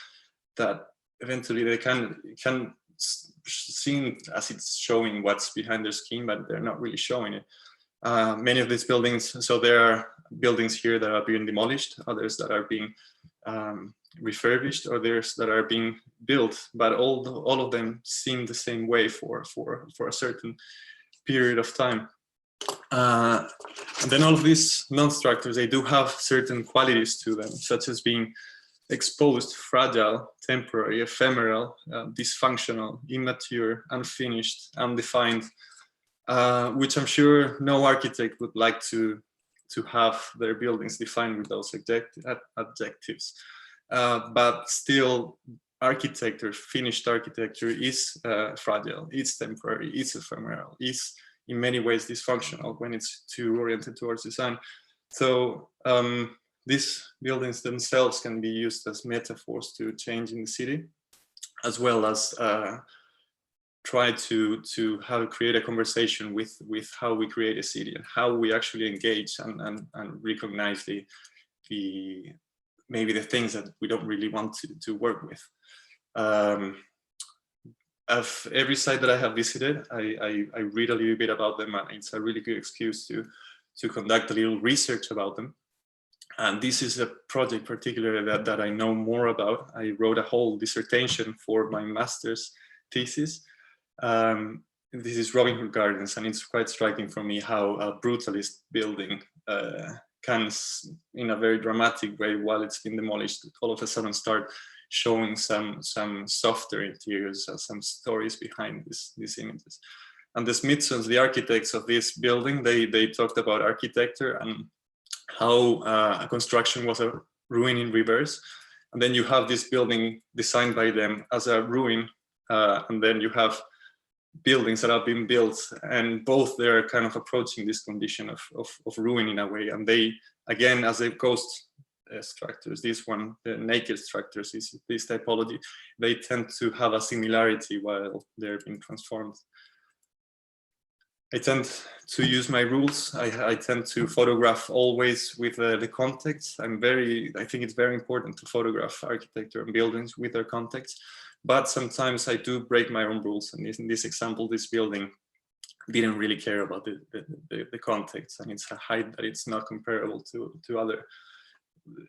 that eventually they can seem as it's showing what's behind their skin, but they're not really showing it. Many of these buildings, so there are buildings here that are being demolished, others that are being refurbished, or others that are being built, but all of them seem the same way for a certain period of time. And then all of these non-structures, they do have certain qualities to them, such as being exposed, fragile, temporary, ephemeral, dysfunctional, immature, unfinished, undefined, which I'm sure no architect would like to have their buildings defined with those adjectives. But still, architecture, finished architecture is fragile, it's temporary, it's ephemeral, it's in many ways dysfunctional when it's too oriented towards design. So these buildings themselves can be used as metaphors to change in the city, as well as try to create a conversation with how we create a city and how we actually engage and recognize maybe the things that we don't really want to work with. Of every site that I have visited, I read a little bit about them, and it's a really good excuse to conduct a little research about them. And this is a project particularly that I know more about. I wrote a whole dissertation for my master's thesis. This is Robin Hood Gardens, and it's quite striking for me how a brutalist building can, in a very dramatic way, while it's been demolished, all of a sudden start showing some softer interiors, some stories behind these images. And the Smithsons, the architects of this building, they talked about architecture and how a construction was a ruin in reverse. And then you have this building designed by them as a ruin, and then you have buildings that have been built, and both they're kind of approaching this condition of ruin in a way. And they, again, as a ghost structures, this one, the naked structures, this typology, they tend to have a similarity while they're being transformed. I tend to use my rules. I tend to photograph always with the context. I think it's very important to photograph architecture and buildings with their context, but sometimes I do break my own rules. And in this example, this building didn't really care about the context, and it's a height that it's not comparable to other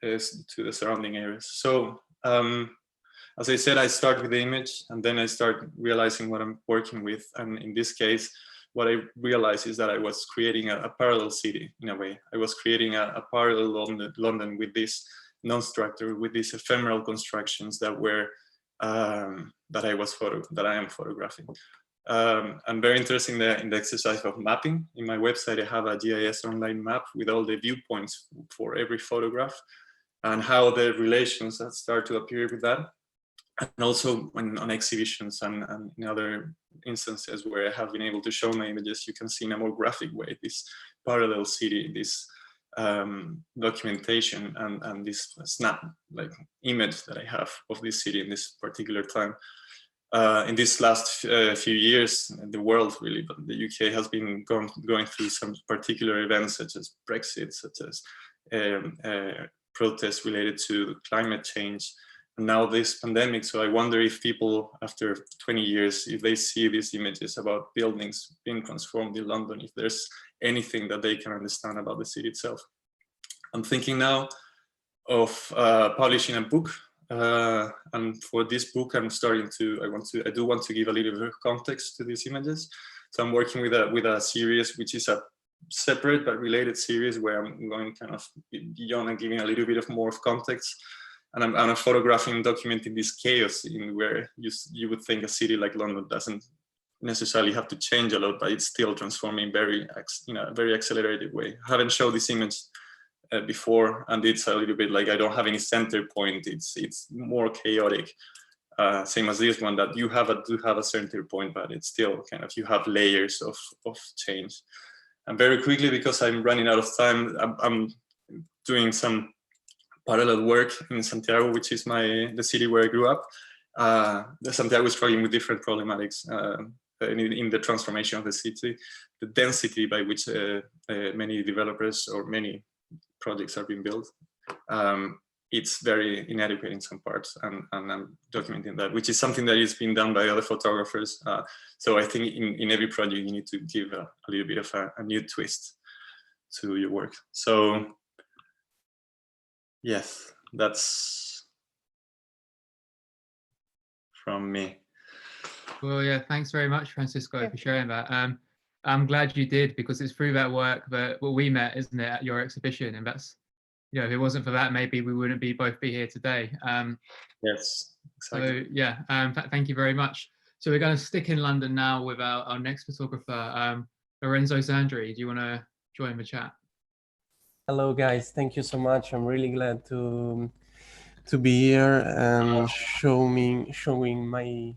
to the surrounding areas. So as I said, I start with the image, and then I start realizing what I'm working with. And in this case, what I realized is that I was creating a parallel city in a way. I was creating a parallel London with this non-structure, with these ephemeral constructions that were that I am photographing. I'm very interested in the exercise of mapping. In my website, I have a GIS online map with all the viewpoints for every photograph and how the relations that start to appear with that. And also on exhibitions and in other instances where I have been able to show my images, you can see in a more graphic way this parallel city, this documentation and this image that I have of this city in this particular time. In this last few years, the world really, but the UK has been going through some particular events such as Brexit, such as protests related to climate change, and now this pandemic. So I wonder if people after 20 years, if they see these images about buildings being transformed in London, if there's anything that they can understand about the city itself. I'm thinking now of publishing a book. And for this book, I do want to give a little bit of context to these images. So I'm working with a series, which is a separate but related series, where I'm going kind of beyond and giving a little bit of more of context. And I'm photographing and documenting this chaos in where you would think a city like London doesn't necessarily have to change a lot, but it's still transforming very accelerated way. I haven't showed this image before, and it's a little bit like I don't have any center point. It's more chaotic, same as this one, that do have a center point, but it's still kind of, you have layers of change. And very quickly, because I'm running out of time, I'm doing some parallel work in Santiago, which is the city where I grew up. Santiago is struggling with different problematics. in the transformation of the city, the density by which many developers or many projects are being built. It's very inadequate in some parts, and I'm documenting that, which is something that is being done by other photographers. So I think in every project you need to give a little bit of a new twist to your work. So yes, that's from me. Well, yeah, thanks very much, Francisco, for sharing that. I'm glad you did, because it's through that work that we met, isn't it, at your exhibition? And that's, you know, if it wasn't for that, maybe we wouldn't both be here today. Yes, exactly. So yeah, thank you very much. So we're going to stick in London now with our next photographer, Lorenzo Zandri. Do you want to join the chat? Hello guys, thank you so much. I'm really glad to be here and showing my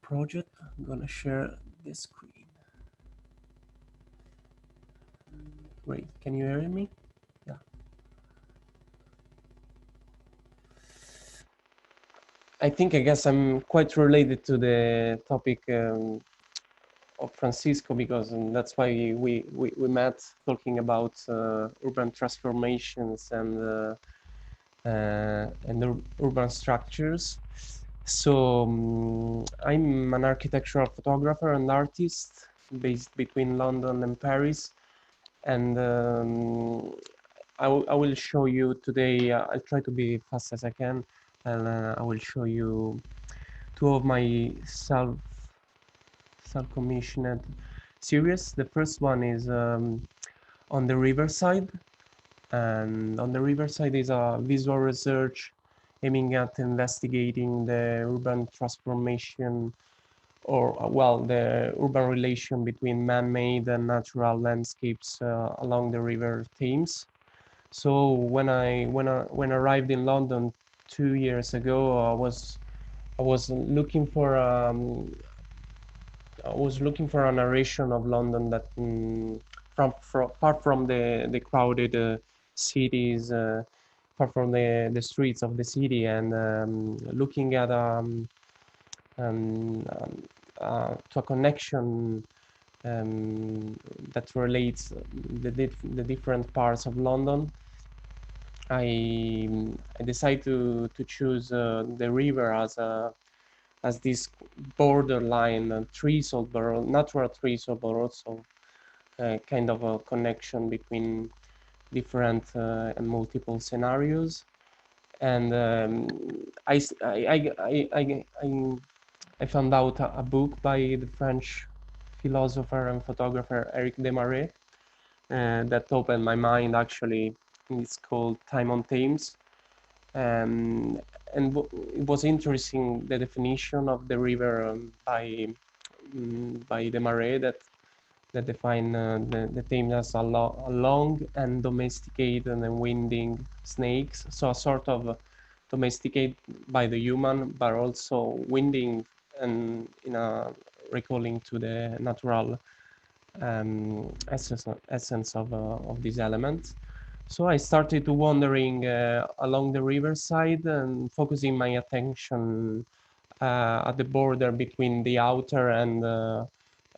project. I'm gonna share the screen. Great, can you hear me? Yeah. I guess I'm quite related to the topic of Francisco, because that's why we met, talking about urban transformations and urban structures. So I'm an architectural photographer and artist based between London and Paris, and I will show you today. I'll try to be fast as I can, and I will show you two of my self-commissioned series. The first one is on the riverside, and on the riverside is a visual research aiming at investigating the urban transformation, or well, the urban relation between man-made and natural landscapes along the river Thames. So when I arrived in London 2 years ago, I was looking for a narration of London that apart from the crowded cities, apart from the streets of the city, and looking at to a connection that relates the different parts of London. I decided to choose the river as this borderline threshold, natural threshold, but also kind of a connection between different and multiple scenarios. And I found out a book by the French philosopher and photographer Eric Desmarais that opened my mind, actually. It's called Time on Thames. And it was interesting, the definition of the river by Desmarais, that define the Thames as a long and domesticated and winding snakes. So a sort of domesticated by the human, but also winding, and recalling to the natural essence of these elements. So I started to wandering along the riverside and focusing my attention at the border between the outer and the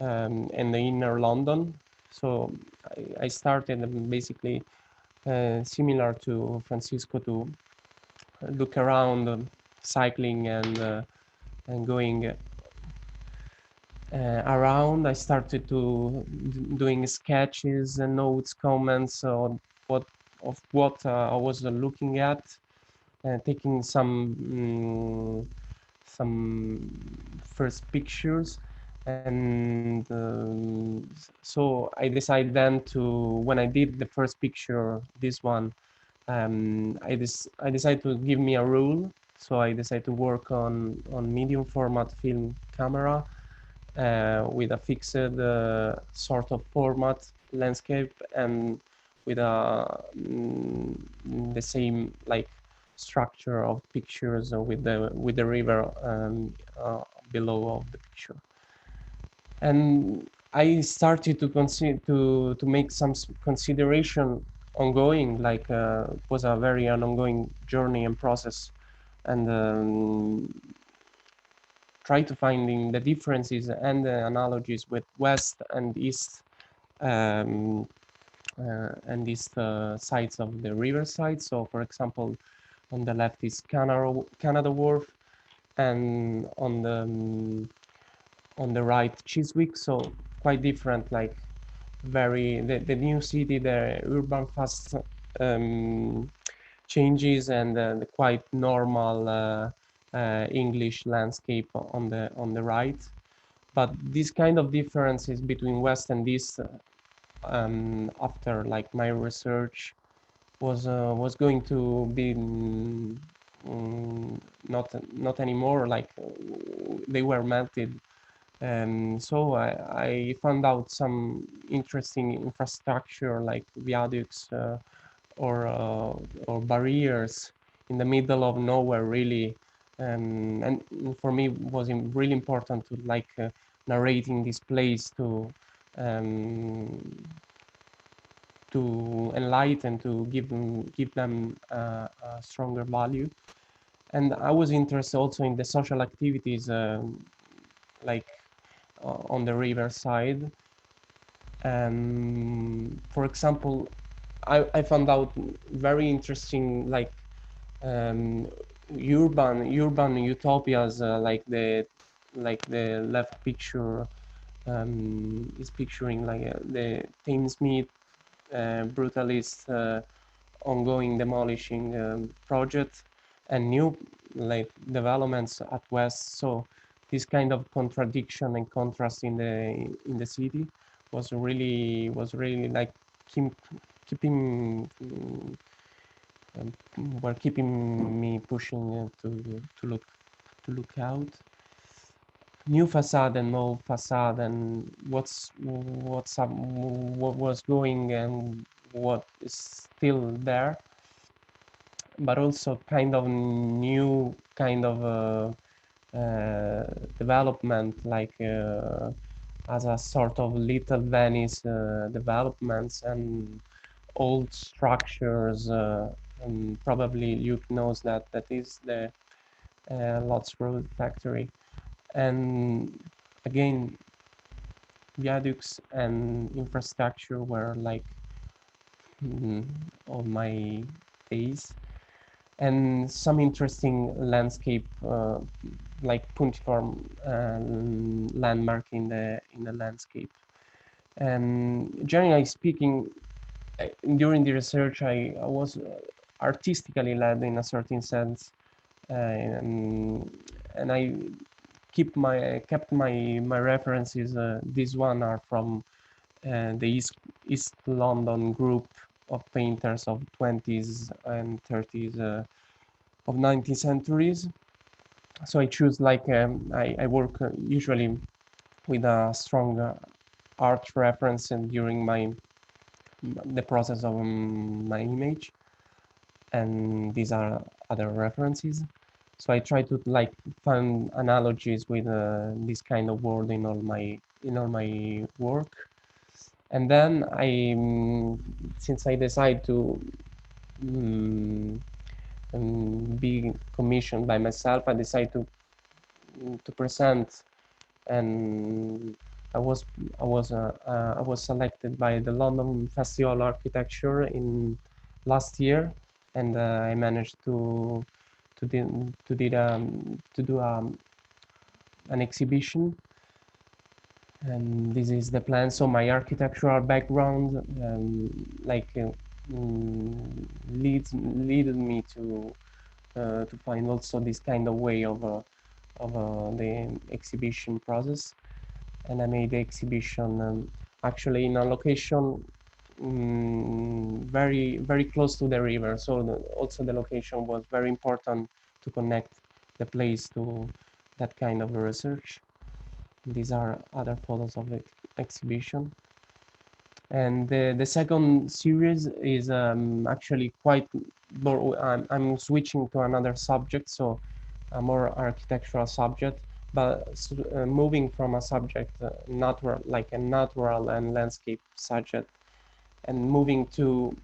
inner London. So I started basically similar to Francisco, to look around, cycling and going around. I started to doing sketches and notes, comments on what I was looking at, taking some first pictures. And so I decided then to, when I did the first picture, this one, I decided to give me a rule. So I decided to work on medium format film camera with a fixed sort of format landscape, and with the same like structure of pictures with the river below of the picture. And I started to consider to make some consideration ongoing, like it was a an ongoing journey and process, and try to finding the differences and the analogies with West and East sides of the riverside. So, for example, on the left is Canada Wharf, and on the right Chiswick. So quite different, like the new city, the urban fast changes, and the quite normal English landscape on the right. But this kind of differences between West and East, after like my research, was going to be not anymore. Like they were melted. So I found out some interesting infrastructure like viaducts or barriers in the middle of nowhere, really. And for me, it was really important to like narrating this place to enlighten, to give them a stronger value. And I was interested also in the social activities, like on the river side. For example, I found out very interesting, like urban utopias, like the left picture is picturing like the Thamesmead brutalist ongoing demolishing project, and new like developments at West. So this kind of contradiction and contrast in the city was really like keeping me pushing to look out. New facade and old facade, and what's up, what was going and what is still there, but also kind of new kind of development, like as a sort of little Venice developments and old structures. And probably Luke knows that is the Lots Road factory. And again, viaducts and infrastructure were like on my days, and some interesting landscape, like puntiform landmark in the landscape. And generally speaking, during the research, I was artistically led in a certain sense, and I kept my references. These one are from the East London group of painters of 20s and 30s of 19th centuries. So I choose like I work usually with a strong art reference, and during the process of my image, and these are other references. So I try to like find analogies with this kind of word in all my work. And then since I decide to be commissioned by myself, I decided to present, and I was selected by the London Festival of Architecture in last year, and I managed to do an exhibition. And this is the plan. So my architectural background leaded me to find also this kind of way of the exhibition process. And I made the exhibition actually in a location very close to the river. So also the location was very important to connect the place to that kind of research. These are other photos of the exhibition. And the second series is actually quite I'm switching to another subject, so a more architectural subject, but moving from a subject natural, like a natural and landscape subject, and moving to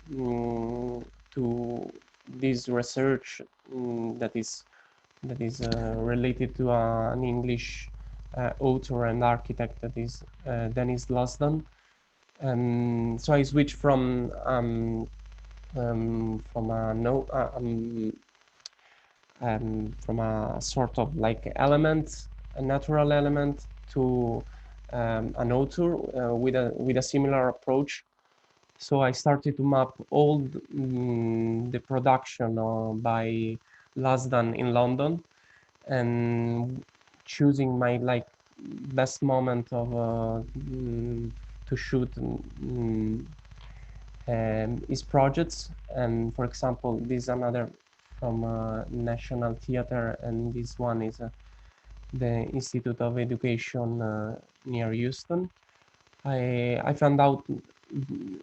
this research that is that is related to an English author and architect that is Dennis Lasdon. So I switched from a from a sort of like element, a natural element, to an author with a similar approach. So I started to map all the production by Lasdon in London, and choosing my like best moment of to shoot his projects. And for example, this is another from National Theatre, and this one is the Institute of Education near Houston. I found out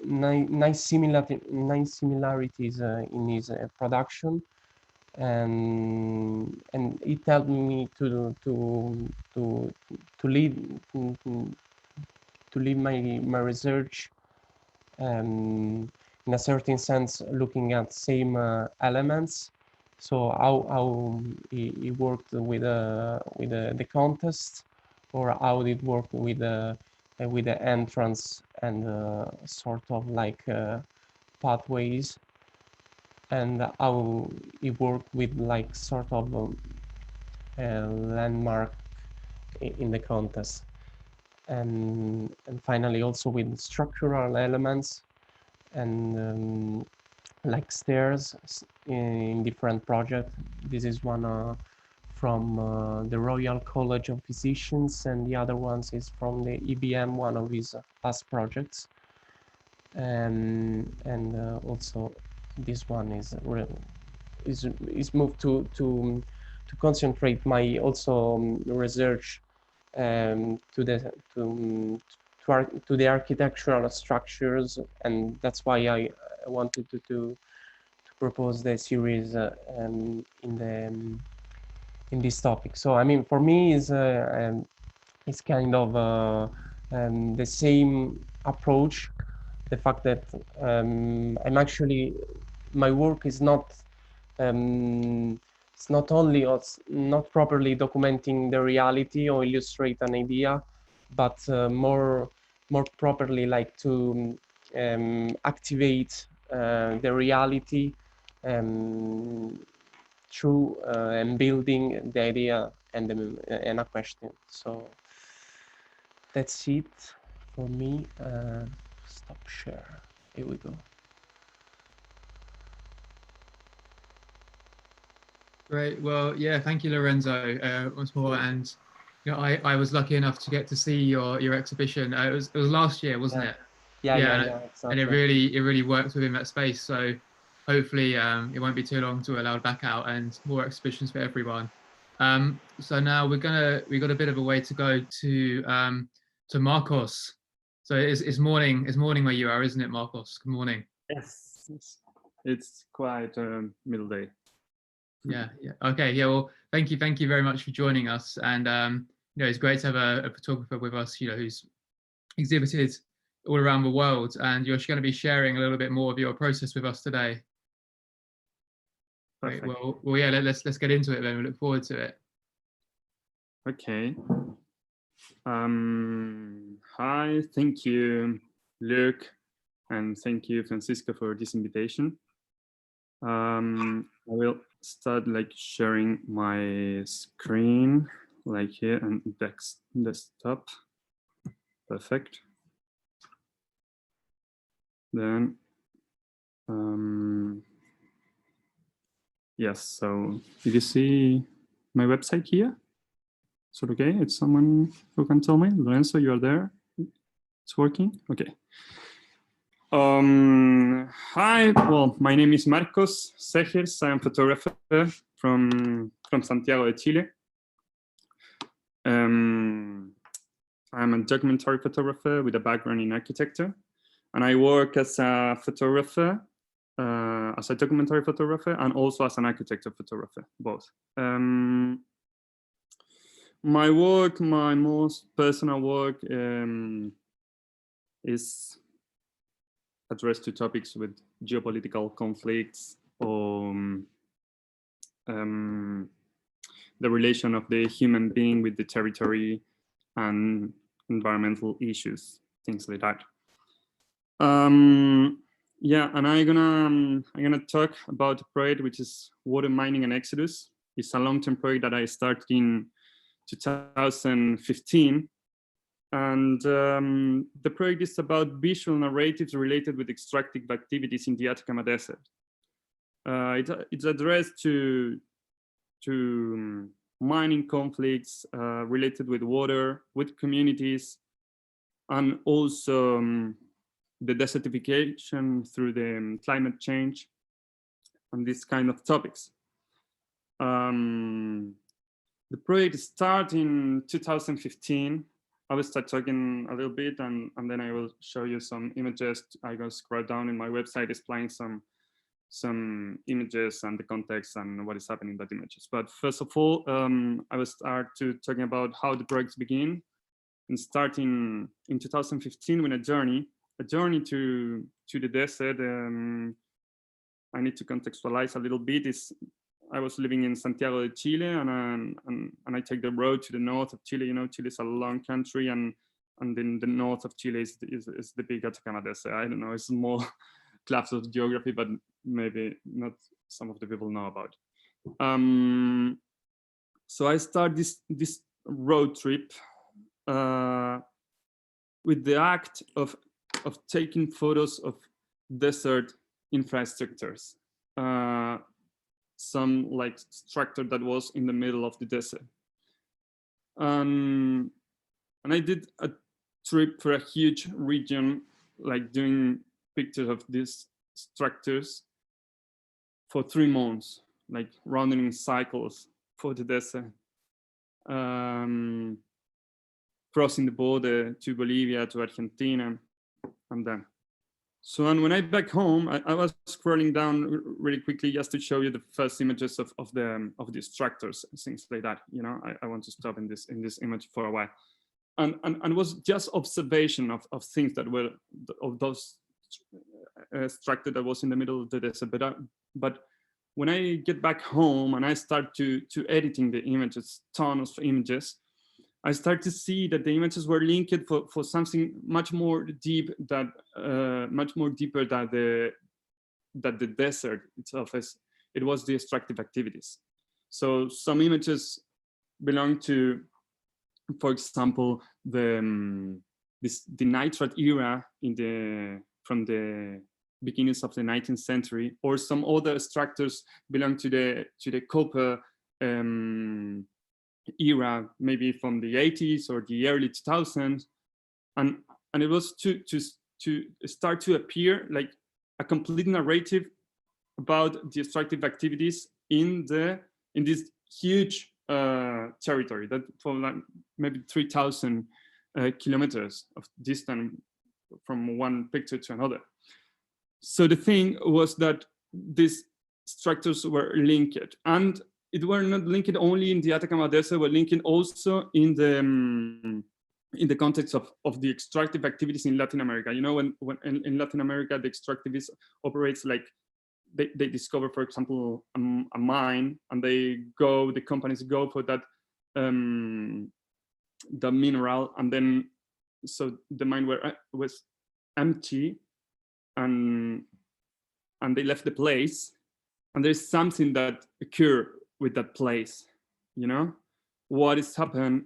nice similarities in his production, and it helped me to lead my research in a certain sense, looking at same elements. So how he worked with the contest, or how it worked with the entrance and sort of like pathways, and how he worked with like sort of a landmark in the contest, and finally also with structural elements and like stairs in different projects. This is one from the Royal College of Physicians, and the other ones is from the EBM, one of his past projects. And also this one is moved to concentrate my also research to the architectural structures, and that's why I wanted to propose the series in this topic. So I mean, for me, it's kind of the same approach. The fact that I'm actually, my work is not it's not only not properly documenting the reality or illustrate an idea, but more properly like to activate the reality through and building the idea and a question. So that's it for me. Stop share. Here we go. Great. Well, yeah, thank you, Lorenzo, once more. And you know, I was lucky enough to get to see your exhibition. It was last year, wasn't it? Yeah, And exactly. it really worked within that space. So hopefully it won't be too long to allow it back out and more exhibitions for everyone. So now we got a bit of a way to go to Marcos. So it's morning where you are, isn't it, Marcos? Good morning. Yes, it's quite middle day. Yeah. Okay. Yeah. Well, thank you very much for joining us. And you know, it's great to have a photographer with us, you know, who's exhibited all around the world, and you're going to be sharing a little bit more of your process with us today. Great. Well, yeah. Let's get into it then. We look forward to it. Okay. Hi. Thank you, Luke, and thank you, Francisco, for this invitation. I will start like sharing my screen like here and desktop. Perfect. Then yes, so did you see my website here? Is it okay? It's someone who can tell me? Lorenzo, you are there? It's working? Okay. Hi, well, my name is Marcos Zegers. I am a photographer from Santiago de Chile. I'm a documentary photographer with a background in architecture, and I work as a photographer, as a documentary photographer, and also as an architecture photographer, both. My work, my most personal work, is addressed to topics with geopolitical conflicts or the relation of the human being with the territory and environmental issues, things like that. Yeah, and I'm gonna talk about a project which is Water Mining and Exodus. It's a long-term project that I started in 2015. And the project is about visual narratives related with extractive activities in the Atacama Desert. It's addressed to mining conflicts related with water, with communities, and also the desertification through the climate change and these kind of topics. The project started in 2015. I will start talking a little bit and then I will show you some images. I will scroll down in my website displaying some images and the context and what is happening in that images. But first of all, I will start to talking about how the projects begin. And starting in 2015 with a journey to the desert. I need to contextualize a little bit. I was living in Santiago de Chile, and I take the road to the north of Chile. You know, Chile is a long country, and then the north of Chile is the big Atacama Desert. I don't know, it's more class of geography, but maybe not some of the people know about. So I start this road trip with the act of taking photos of desert infrastructures. Some like structure that was in the middle of the desert. And I did a trip for a huge region, like doing pictures of these structures for 3 months, like rounding in cycles for the desert. Crossing the border to Bolivia, to Argentina, and then. So, and when I back home, I was scrolling down really quickly just to show you the first images of the structures, things like that. You know, I want to stop in this image for a while, and it was just observation of things that were of those structure that was in the middle of the desert. But when I get back home and I start to editing the images, tons of images, I start to see that the images were linked for something much more deep, much more deeper than the desert itself is. It was the extractive activities. So some images belong to, for example, the nitrate era from the beginnings of the 19th century, or some other structures belong to the copper era, maybe from the 80s or the early 2000s, and it was to start to appear like a complete narrative about the extractive activities in this huge territory that for like maybe 3,000 kilometers of distance from one picture to another. So the thing was that these structures were linked, and it were not linked only in the Atacama Desert, were linked also in the context of the extractive activities in Latin America. You know, when in Latin America, the extractivists operates like they discover, for example, a mine, and the companies go for that the mineral, and then so the mine was empty, and they left the place, and there's something that occurred with that place. You know, what is happened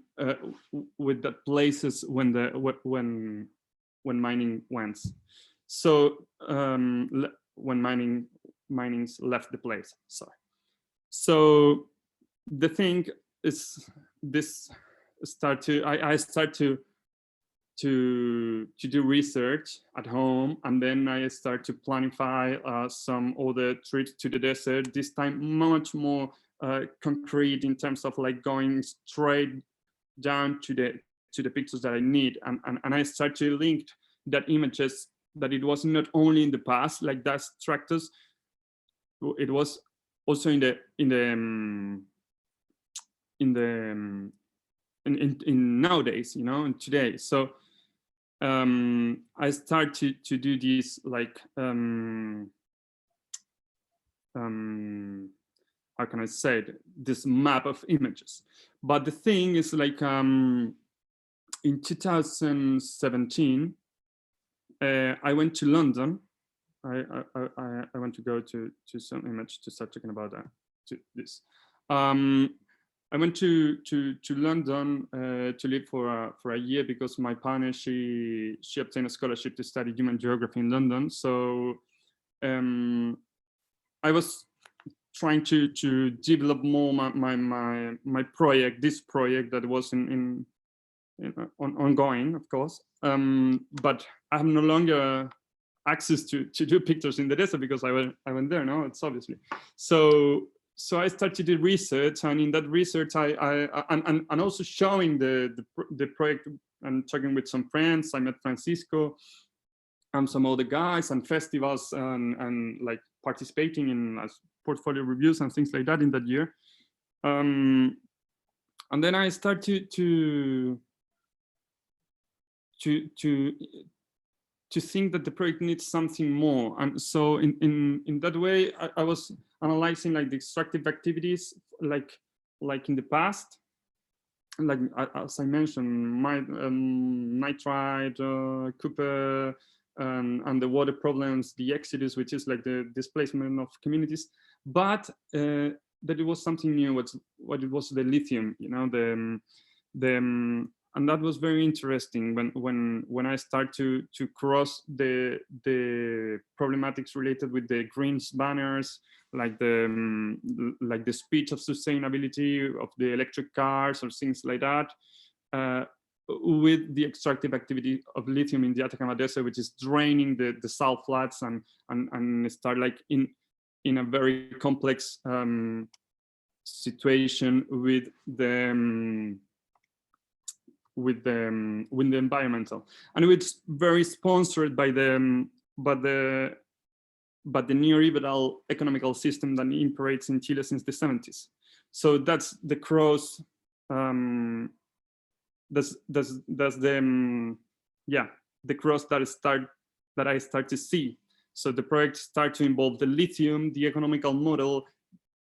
with that places when mining went. So when mining's left the place. Sorry. So the thing is, this I start to do research at home, and then I start to planify some other trips to the desert. This time much more concrete in terms of like going straight down to the pictures that I need, and I start to link that images that it was not only in the past like that structures, it was also in nowadays, you know, and today. So I start to do this like how can I say it, this map of images. But the thing is like in 2017, I went to London. I want to go to some image to start talking about that. To this, I went to London to live for a year because my partner she obtained a scholarship to study human geography in London. So I was trying to develop more my project, this project that was ongoing, of course. But I have no longer access to do pictures in the desert because I went there. No, it's obviously so I started to do research, and in that research and also showing the project and talking with some friends. I met Francisco and some other guys and festivals and like participating in portfolio reviews and things like that in that year. And then I started to think that the project needs something more. And so in that way, I was analyzing like the extractive activities, like in the past, like as I mentioned, nitrite, copper, and the water problems, the exodus, which is like the displacement of communities, but that it was something new. What it was the lithium, you know, and that was very interesting when I start to cross the problematics related with the Greens banners, like the speech of sustainability of the electric cars or things like that, with the extractive activity of lithium in the Atacama Desert, which is draining the salt flats and start like in a very complex situation with the environmental, and it's very sponsored by the neoliberal economical system that operates in Chile since the 70s. So that's the cross. That's the the cross that I start to see. So the project start to involve the lithium, the economical model,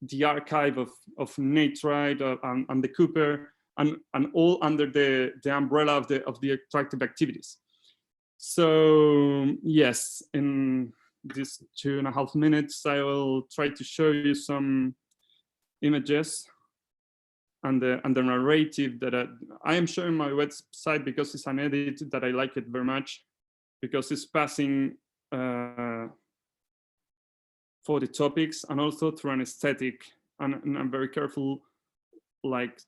the archive of nitrite and the copper, and all under the umbrella of the extractive activities. So yes, in these 2.5 minutes, I will try to show you some images and the narrative that I am showing my website because it's an edit that I like it very much, because it's passing for the topics and also through an aesthetic, and I'm very careful, like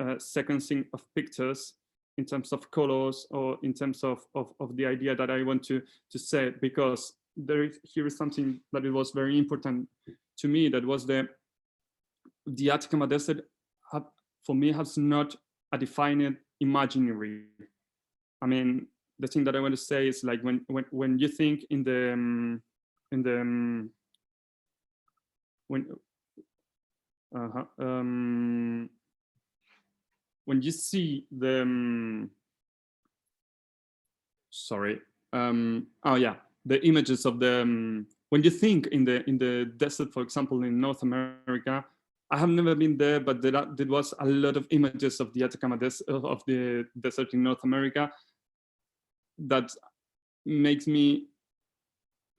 sequencing of pictures in terms of colors or in terms of the idea that I want to say, because here is something that it was very important to me, that was the Atacama Desert for me has not a defined imaginary. I mean, the thing that I want to say is like when you think when you see the the images of the when you think in the desert, for example, in North America, I have never been there, but there was a lot of images of the Atacama Desert, of the desert in North America, that makes me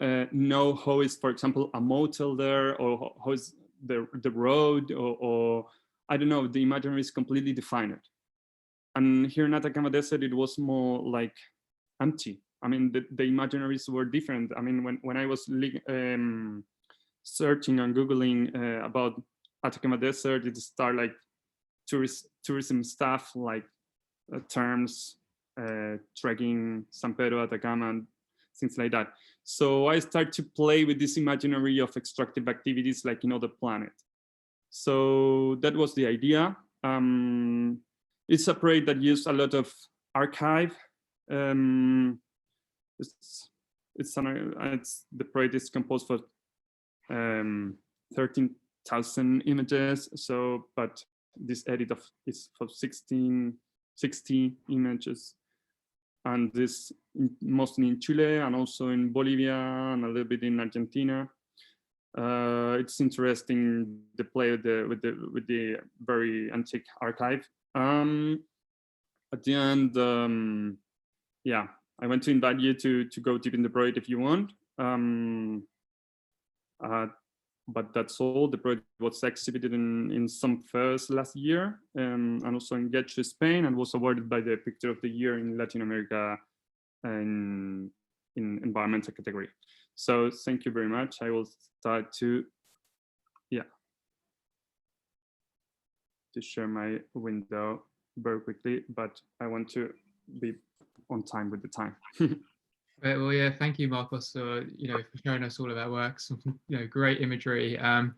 know how is, for example, a motel there, or how is the road, or I don't know, the imaginary is completely defined. And here in Atacama Desert, it was more like empty. I mean, the imaginaries were different. I mean, when I was searching and Googling about Atacama Desert, it started like tourism stuff, like terms, trekking, San Pedro, Atacama, and things like that. So I start to play with this imaginary of extractive activities like in other planets. So that was the idea. It's a project that used a lot of archive. The project is composed for 13,000 images. So, but this edit is for 60 images, and this mostly in Chile and also in Bolivia and a little bit in Argentina. It's interesting the play with the very antique archive. At the end, yeah, I want to invite you to go deep in the project if you want. But that's all. The project was exhibited in some fairs last year, and also in Getch, Spain, and was awarded by the Picture of the Year in Latin America in environmental category. So thank you very much. I will start to, to share my window very quickly, but I want to be on time with the time. Right, well, yeah, thank you, Marcos, for for showing us all of that work. Some great imagery, and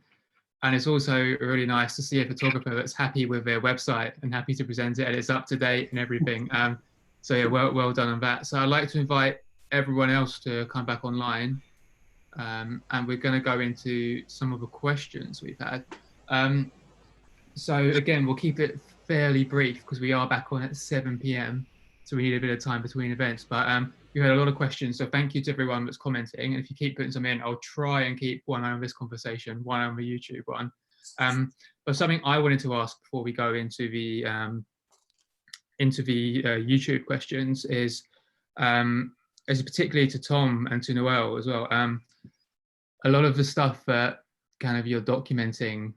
it's also really nice to see a photographer that's happy with their website and happy to present it, and it's up to date and everything. So yeah, well done on that. So I'd like to invite everyone else to come back online, and we're going to go into some of the questions we've had. So again, we'll keep it fairly brief because we are back on at 7 p.m. So we need a bit of time between events, but you had a lot of questions. So thank you to everyone that's commenting. And if you keep putting some in, I'll try and keep one on this conversation, one on the YouTube one. But something I wanted to ask before we go into the YouTube questions is particularly to Tom and to Noelle as well. A lot of the stuff that kind of you're documenting,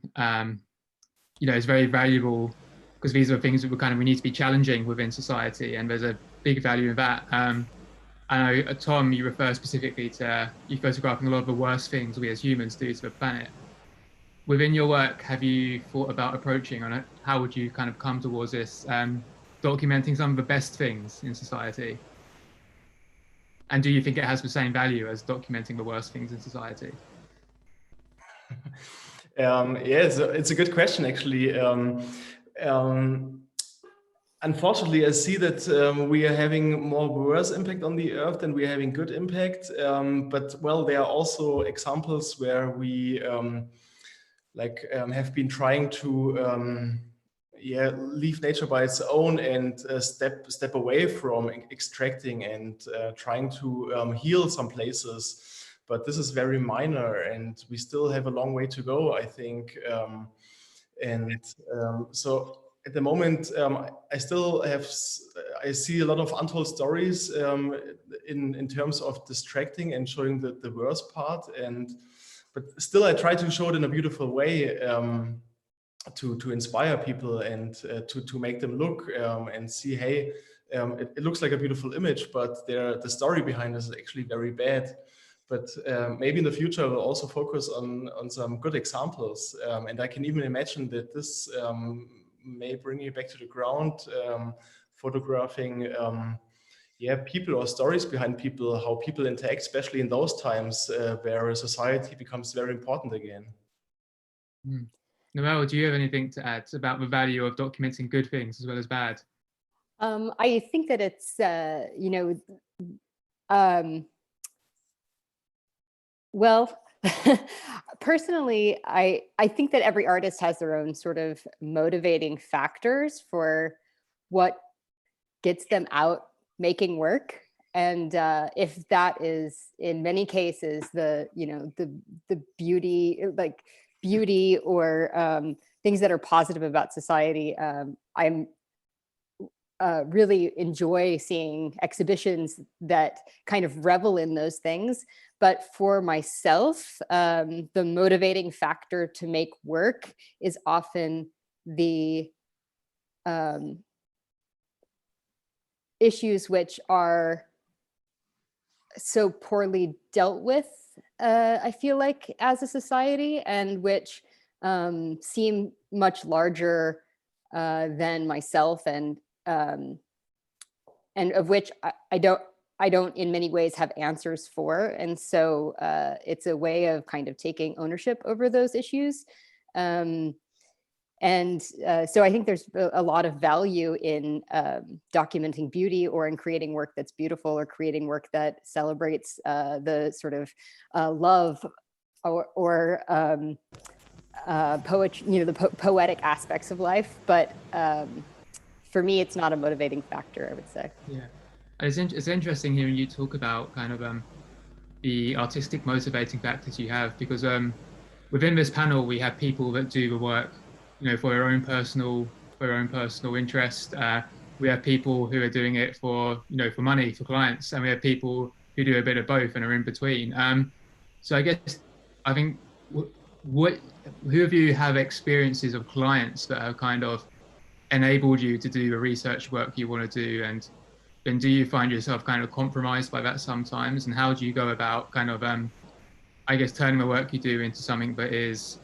is very valuable because these are things that we need to be challenging within society, and there's a big value in that. I know, Tom, you refer specifically to you photographing a lot of the worst things we as humans do to the planet. Within your work, have you thought about approaching on it? How would you kind of come towards this, documenting some of the best things in society? And do you think it has the same value as documenting the worst things in society? Yeah, it's a good question, actually. Unfortunately, I see that we are having more worse impact on the earth than we are having good impact. But well, there are also examples where we have been trying to leave nature by its own and step away from extracting and trying to heal some places. But this is very minor, and we still have a long way to go, I think. So at the moment, I see a lot of untold stories in terms of distracting and showing the worst part. But still, I try to show it in a beautiful way to inspire people and to make them look and see, hey, it looks like a beautiful image, but the story behind it is actually very bad. But maybe in the future, we'll also focus on some good examples. And I can even imagine that this may bring you back to the ground, photographing people or stories behind people, how people interact, especially in those times where society becomes very important again. Noelle, do you have anything to add about the value of documenting good things as well as bad? I think that it's, well, personally, I think that every artist has their own sort of motivating factors for what gets them out making work. And if that is, in many cases, the beauty or things that are positive about society, I'm really enjoy seeing exhibitions that kind of revel in those things. But for myself, the motivating factor to make work is often the issues which are so poorly dealt with, I feel like, as a society, and which seem much larger than myself, and of which I don't in many ways have answers for. And so it's a way of kind of taking ownership over those issues. So I think there's a lot of value in documenting beauty, or in creating work that's beautiful, or creating work that celebrates the sort of love or poetry, the poetic aspects of life. But for me, it's not a motivating factor, I would say. Yeah, it's interesting hearing you talk about kind of the artistic motivating factors you have, because within this panel, we have people that do the work, for their own personal interest. We have people who are doing it for money, for clients, and we have people who do a bit of both and are in between. So I think, who of you have experiences of clients that have kind of enabled you to do the research work you want to do, and then do you find yourself kind of compromised by that sometimes? And how do you go about kind of, turning the work you do into something that is,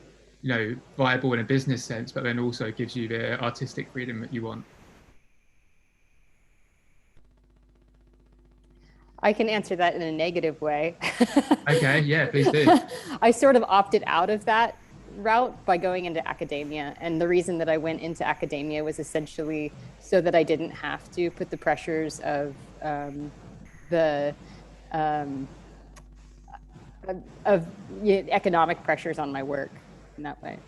viable in a business sense, but then also gives you the artistic freedom that you want? I can answer that in a negative way. Okay, yeah, please do. I sort of opted out of that route by going into academia. And the reason that I went into academia was essentially so that I didn't have to put the pressures of economic pressures on my work in that way.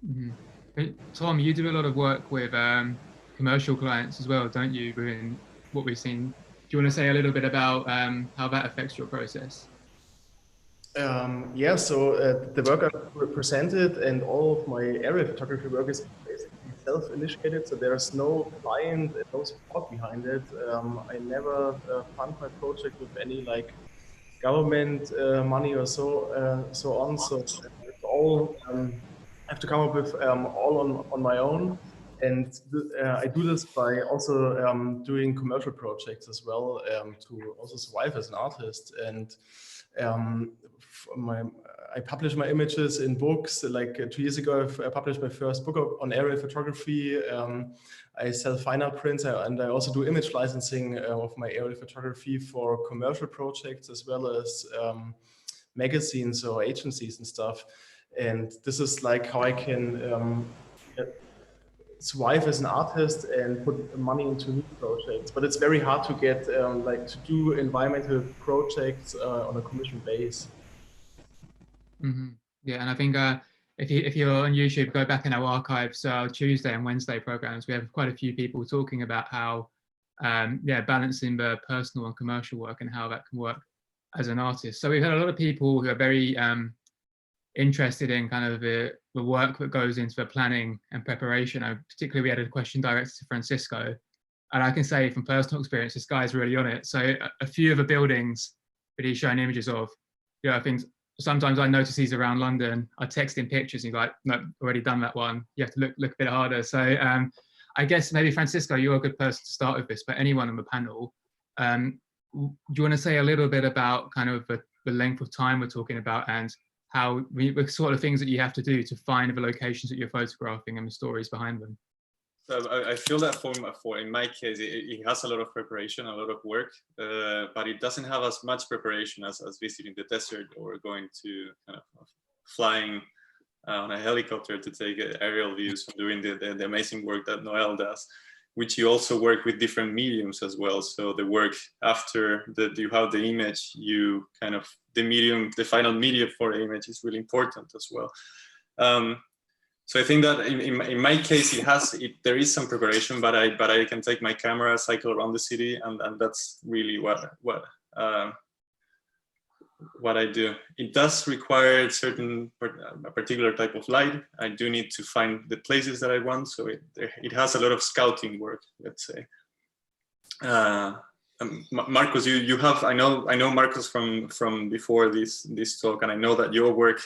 Mm-hmm. Tom, you do a lot of work with commercial clients as well, don't you, in what we've seen? Do you want to say a little bit about how that affects your process? Yeah, so the work I presented and all of my area photography work is basically self-initiated, so there's no client and no support behind it. I never fund my project with any like government money or so on. So it's all I have to come up with all on my own. And I do this by also doing commercial projects as well to also survive as an artist. And I publish my images in books. Like 2 years ago, I published my first book on aerial photography. I sell fine art prints, and I also do image licensing of my aerial photography for commercial projects as well as magazines or agencies and stuff. And this is like how I can survive as an artist and put money into new projects. But it's very hard to get like to do environmental projects on a commission base. Mm-hmm. Yeah, and I think if you're on YouTube, go back in our archives, Tuesday and Wednesday programs, we have quite a few people talking about how, balancing the personal and commercial work and how that can work as an artist. So we've had a lot of people who are very interested in kind of the work that goes into the planning and preparation. Particularly, we had a question directed to Francisco, and I can say from personal experience, this guy's really on it. So a few of the buildings that he's showing images of, I think sometimes I notice he's around London. I text him pictures, and he's like, "No, already done that one. You have to look a bit harder." So I guess maybe Francisco, you're a good person to start with this, but anyone on the panel, do you want to say a little bit about kind of the length of time we're talking about and how the sort of things that you have to do to find the locations that you're photographing and the stories behind them? So I feel that for in my case, it has a lot of preparation, a lot of work, but it doesn't have as much preparation as visiting the desert or going to kind of flying on a helicopter to take aerial views and doing the amazing work that Noelle does, which you also work with different mediums as well. So the work after that you have the image, you kind of the final medium for the image is really important as well. So I think that in my case, there is some preparation, but I can take my camera, cycle around the city, and that's really what I do. It does require a particular type of light. I do need to find the places that I want, so it has a lot of scouting work, let's say. Marcus, you have I know Marcus from before this talk, and I know that your work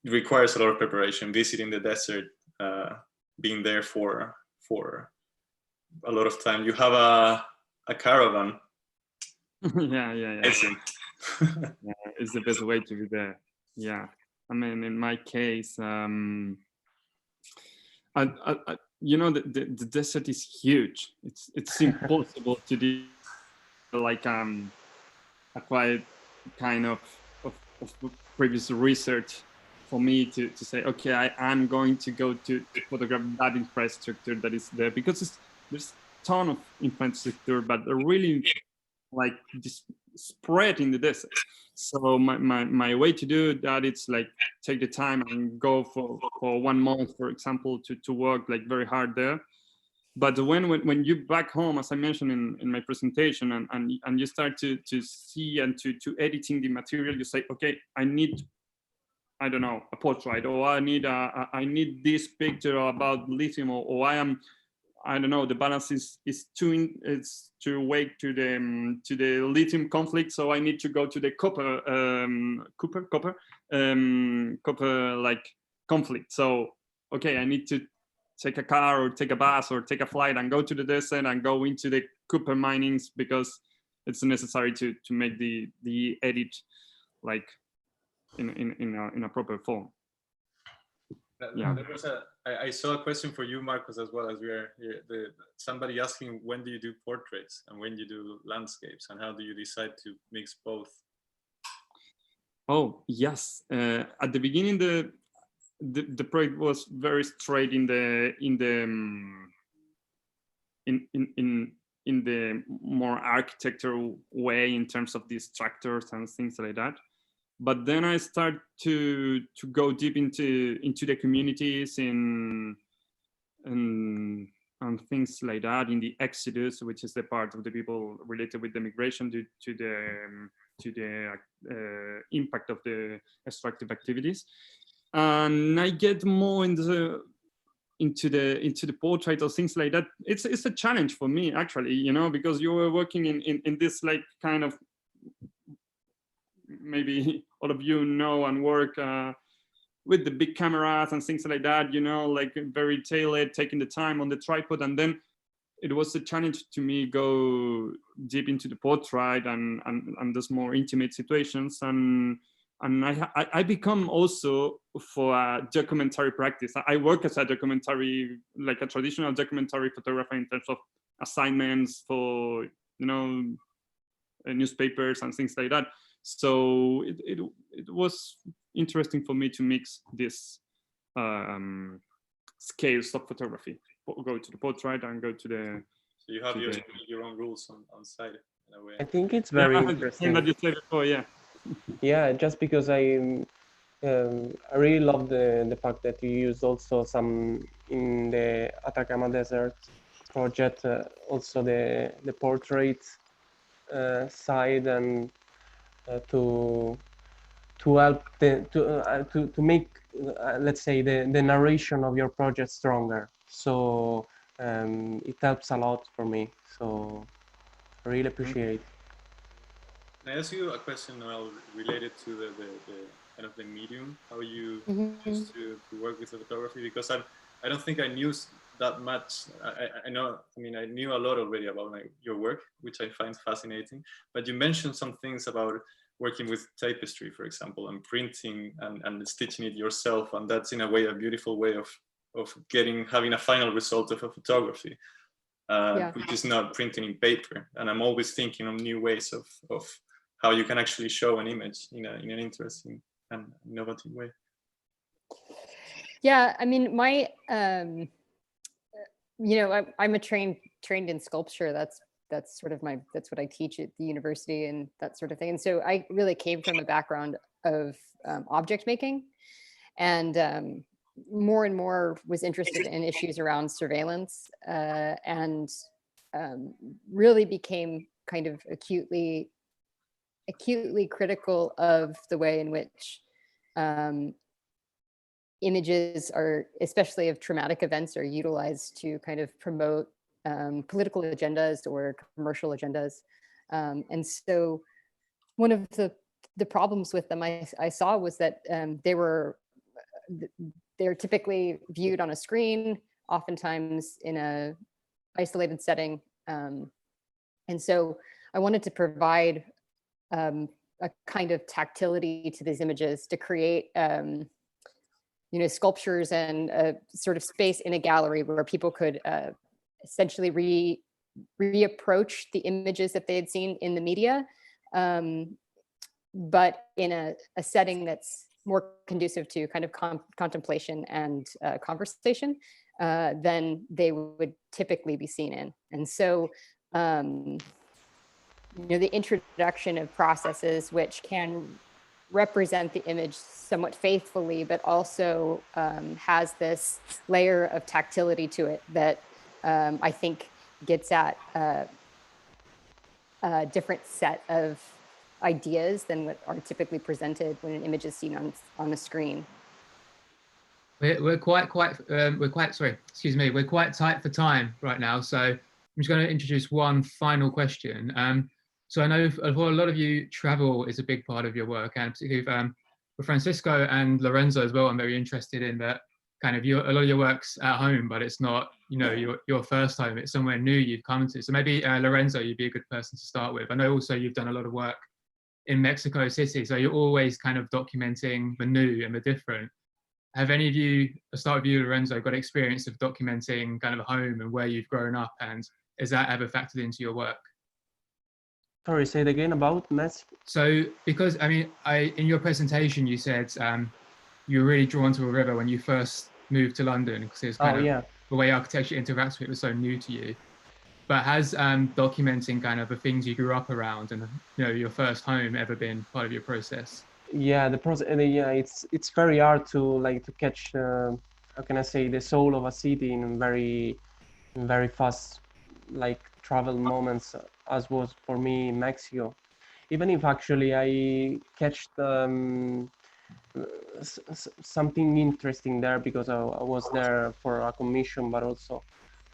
requires a lot of preparation, visiting the desert, being there for a lot of time. You have a caravan. Yeah. Yeah, it's the best way to be there. Yeah, I mean, in my case, the desert is huge. It's impossible to do like a quite kind of previous research for me to say, okay, I'm going to go to photograph that infrastructure that is there, because there's a ton of infrastructure, but they're really like just spread in the desert. So my way to do that, it's like take the time and go for 1 month, for example, to work like very hard there. But when you back home, as I mentioned in my presentation, and you start to see and to editing the material, you say, okay, I need, I don't know, a portrait, or I need this picture about lithium, or I don't know, the balance is too weak to the lithium conflict, so I need to go to the copper like conflict. So okay, I need to take a car or take a bus or take a flight and go to the desert and go into the copper minings, because it's necessary to make the edit like in a proper form. Yeah. There was I saw a question for you, Marcos, as well, as we are here. Somebody asking, when do you do portraits and when you do landscapes, and how do you decide to mix both? Oh yes, at the beginning the project was very straight in the more architectural way in terms of these structures and things like that. But then I start to go deep into the communities and things like that, in the exodus, which is the part of the people related with the migration due to the impact of the extractive activities. And I get more into the portrait or things like that. It's a challenge for me, actually, you know, because you were working in this like kind of, maybe all of you know and work with the big cameras and things like that, you know, like very tailored, taking the time on the tripod. And then it was a challenge to me go deep into the portrait and those more intimate situations. And I become also for a documentary practice. I work as a documentary, like a traditional documentary photographer, in terms of assignments for, you know, newspapers and things like that. So it was interesting for me to mix this scales of photography, go to the portrait and go to the. So you have your own rules on site in a way. I think it's very interesting. That you said before, yeah. Yeah, just because I really love the fact that you used also some in the Atacama Desert project, also the portrait side, and to help to make let's say the narration of your project stronger. So it helps a lot for me. So I really appreciate. Can I ask you a question, Noelle, related to the kind of the medium, how you choose to work with photography? Because I don't think I knew that much. I know, I mean, I knew a lot already about your work, which I find fascinating. But you mentioned some things about working with tapestry, for example, and printing and stitching it yourself. And that's in a way a beautiful way of having a final result of a photography, which is not printing in paper. And I'm always thinking of new ways of how you can actually show an image in an interesting and innovative way. Yeah, I mean, my, you know, I'm trained in sculpture. That's sort of that's what I teach at the university and that sort of thing. And so I really came from a background of object making, and more and more was interested in issues around surveillance, and really became kind of acutely critical of the way in which images are, especially of traumatic events, are utilized to kind of promote political agendas or commercial agendas. And so one of the problems with them I saw was that they're typically viewed on a screen, oftentimes in a isolated setting. And so I wanted to provide a kind of tactility to these images to create you know, sculptures and a sort of space in a gallery where people could essentially reapproach the images that they had seen in the media, but in a setting that's more conducive to kind of contemplation and conversation than they would typically be seen in. And so, you know, the introduction of processes which can represent the image somewhat faithfully, but also has this layer of tactility to it that I think gets at a different set of ideas than what are typically presented when an image is seen on the screen. We're quite tight for time right now, so I'm just going to introduce one final question. So I know for a lot of you, travel is a big part of your work, and particularly for Francisco and Lorenzo as well. I'm very interested in that kind of a lot of your work's at home, but it's not, you know, your first home. It's somewhere new you've come to. So maybe Lorenzo, you'd be a good person to start with. I know also you've done a lot of work in Mexico City, so you're always kind of documenting the new and the different. Have any of you, I'll start with you, Lorenzo, got experience of documenting kind of a home and where you've grown up, and is that ever factored into your work? Sorry, say it again about Mexico. So, because I mean, in your presentation you said you were really drawn to a river when you first moved to London because it's kind of the way architecture interacts with it was so new to you. But has documenting kind of the things you grew up around and, you know, your first home ever been part of your process? Yeah, the process. Yeah, it's very hard to catch. How can I say, the soul of a city in very fast travel moments, as was for me in Mexico. Even if actually I catched something interesting there because I was there for a commission, but also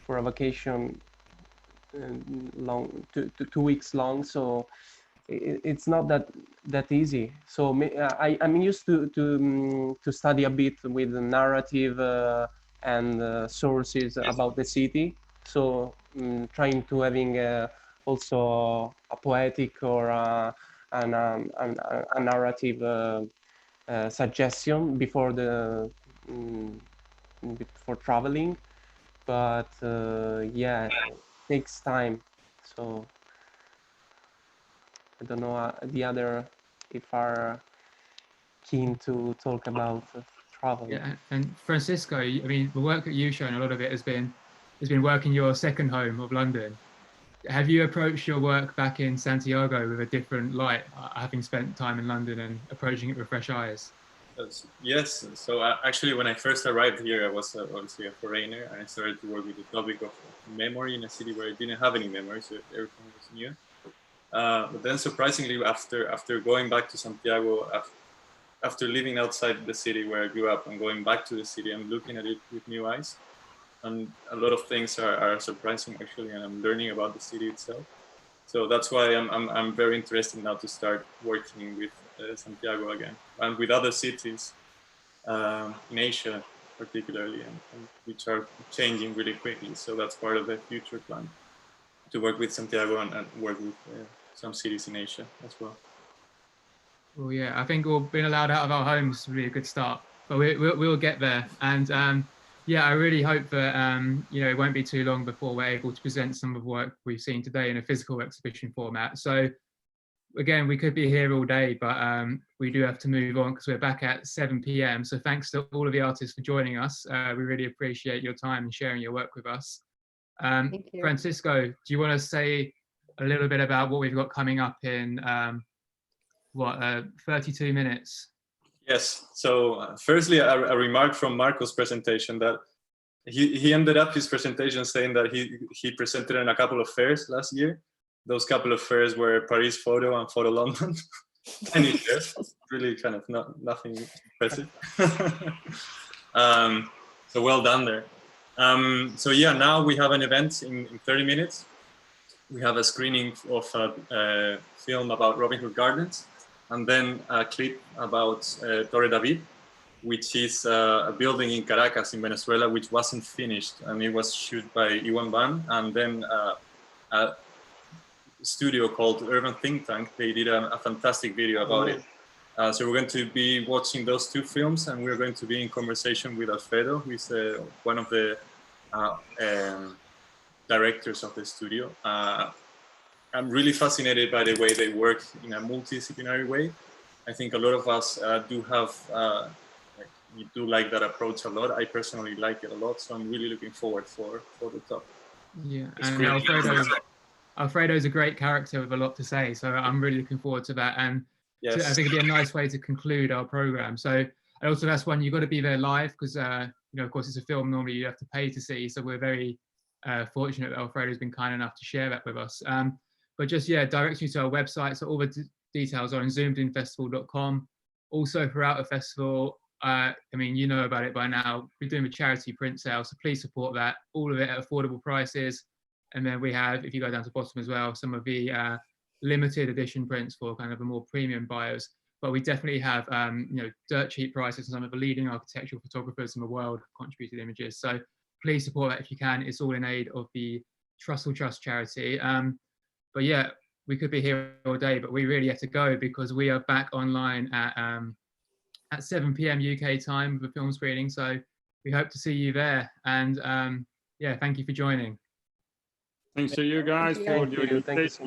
for a vacation, long 2 weeks long. So it's not that easy. So I'm used to study a bit with the narrative and sources about the city. So trying to having also a poetic or a narrative suggestion before before traveling, but yeah, it takes time. So I don't know the other if are keen to talk about travel. Yeah, and Francisco, I mean, the work that you've shown, a lot of it has been work in your second home of London. Have you approached your work back in Santiago with a different light, having spent time in London and approaching it with fresh eyes? Yes. So actually, when I first arrived here, I was obviously a foreigner, and I started to work with the topic of memory in a city where I didn't have any memory, so everything was new. But then, surprisingly, after going back to Santiago, after living outside the city where I grew up and going back to the city, I'm looking at it with new eyes, and a lot of things are surprising actually, and I'm learning about the city itself. So that's why I'm very interested now to start working with Santiago again and with other cities in Asia particularly, and which are changing really quickly. So that's part of the future plan, to work with Santiago and work with some cities in Asia as well. Well, yeah, I think being allowed out of our homes is really a good start, but we'll get there. And yeah, I really hope that you know, it won't be too long before we're able to present some of the work we've seen today in a physical exhibition format. So again, we could be here all day, but we do have to move on because we're back at 7 p.m. So thanks to all of the artists for joining us. We really appreciate your time and sharing your work with us. Thank you. Francisco, do you want to say a little bit about what we've got coming up in 32 minutes? Yes. So firstly, a remark from Marco's presentation that he ended up his presentation saying that he presented in a couple of fairs last year. Those couple of fairs were Paris Photo and Photo London. Tiny fairs, really kind of nothing impressive. So well done there. So yeah, now we have an event in 30 minutes. We have a screening of a film about Robin Hood Gardens, and then a clip about Torre David, which is a building in Caracas in Venezuela, which wasn't finished, and it was shot by Iwan Van, and then a studio called Urban Think Tank, they did a fantastic video about it. So we're going to be watching those two films, and we're going to be in conversation with Alfredo, who is one of the directors of the studio. I'm really fascinated by the way they work in a multidisciplinary way. I think a lot of us we do like that approach a lot. I personally like it a lot, so I'm really looking forward for the talk. Yeah, and Alfredo's a great character with a lot to say, so I'm really looking forward to that. And yes, I think it'd be a nice way to conclude our program. So, and also that's one, you've got to be there live because, you know, of course, it's a film normally you have to pay to see. So we're very fortunate that Alfredo's been kind enough to share that with us. But just, yeah, direct you to our website. So all the details are on zoomedinfestival.com. Also throughout the festival, I mean, you know about it by now, we're doing a charity print sale, so please support that. All of it at affordable prices. And then we have, if you go down to the bottom as well, some of the limited edition prints for kind of the more premium buyers. But we definitely have, you know, dirt cheap prices, and some of the leading architectural photographers in the world have contributed images. So please support that if you can. It's all in aid of the Trussell Trust charity. But yeah, we could be here all day, but we really have to go because we are back online at 7 p.m. UK time with the film screening. So we hope to see you there. And yeah, thank you for joining. Thanks to you guys for your Thank you so much.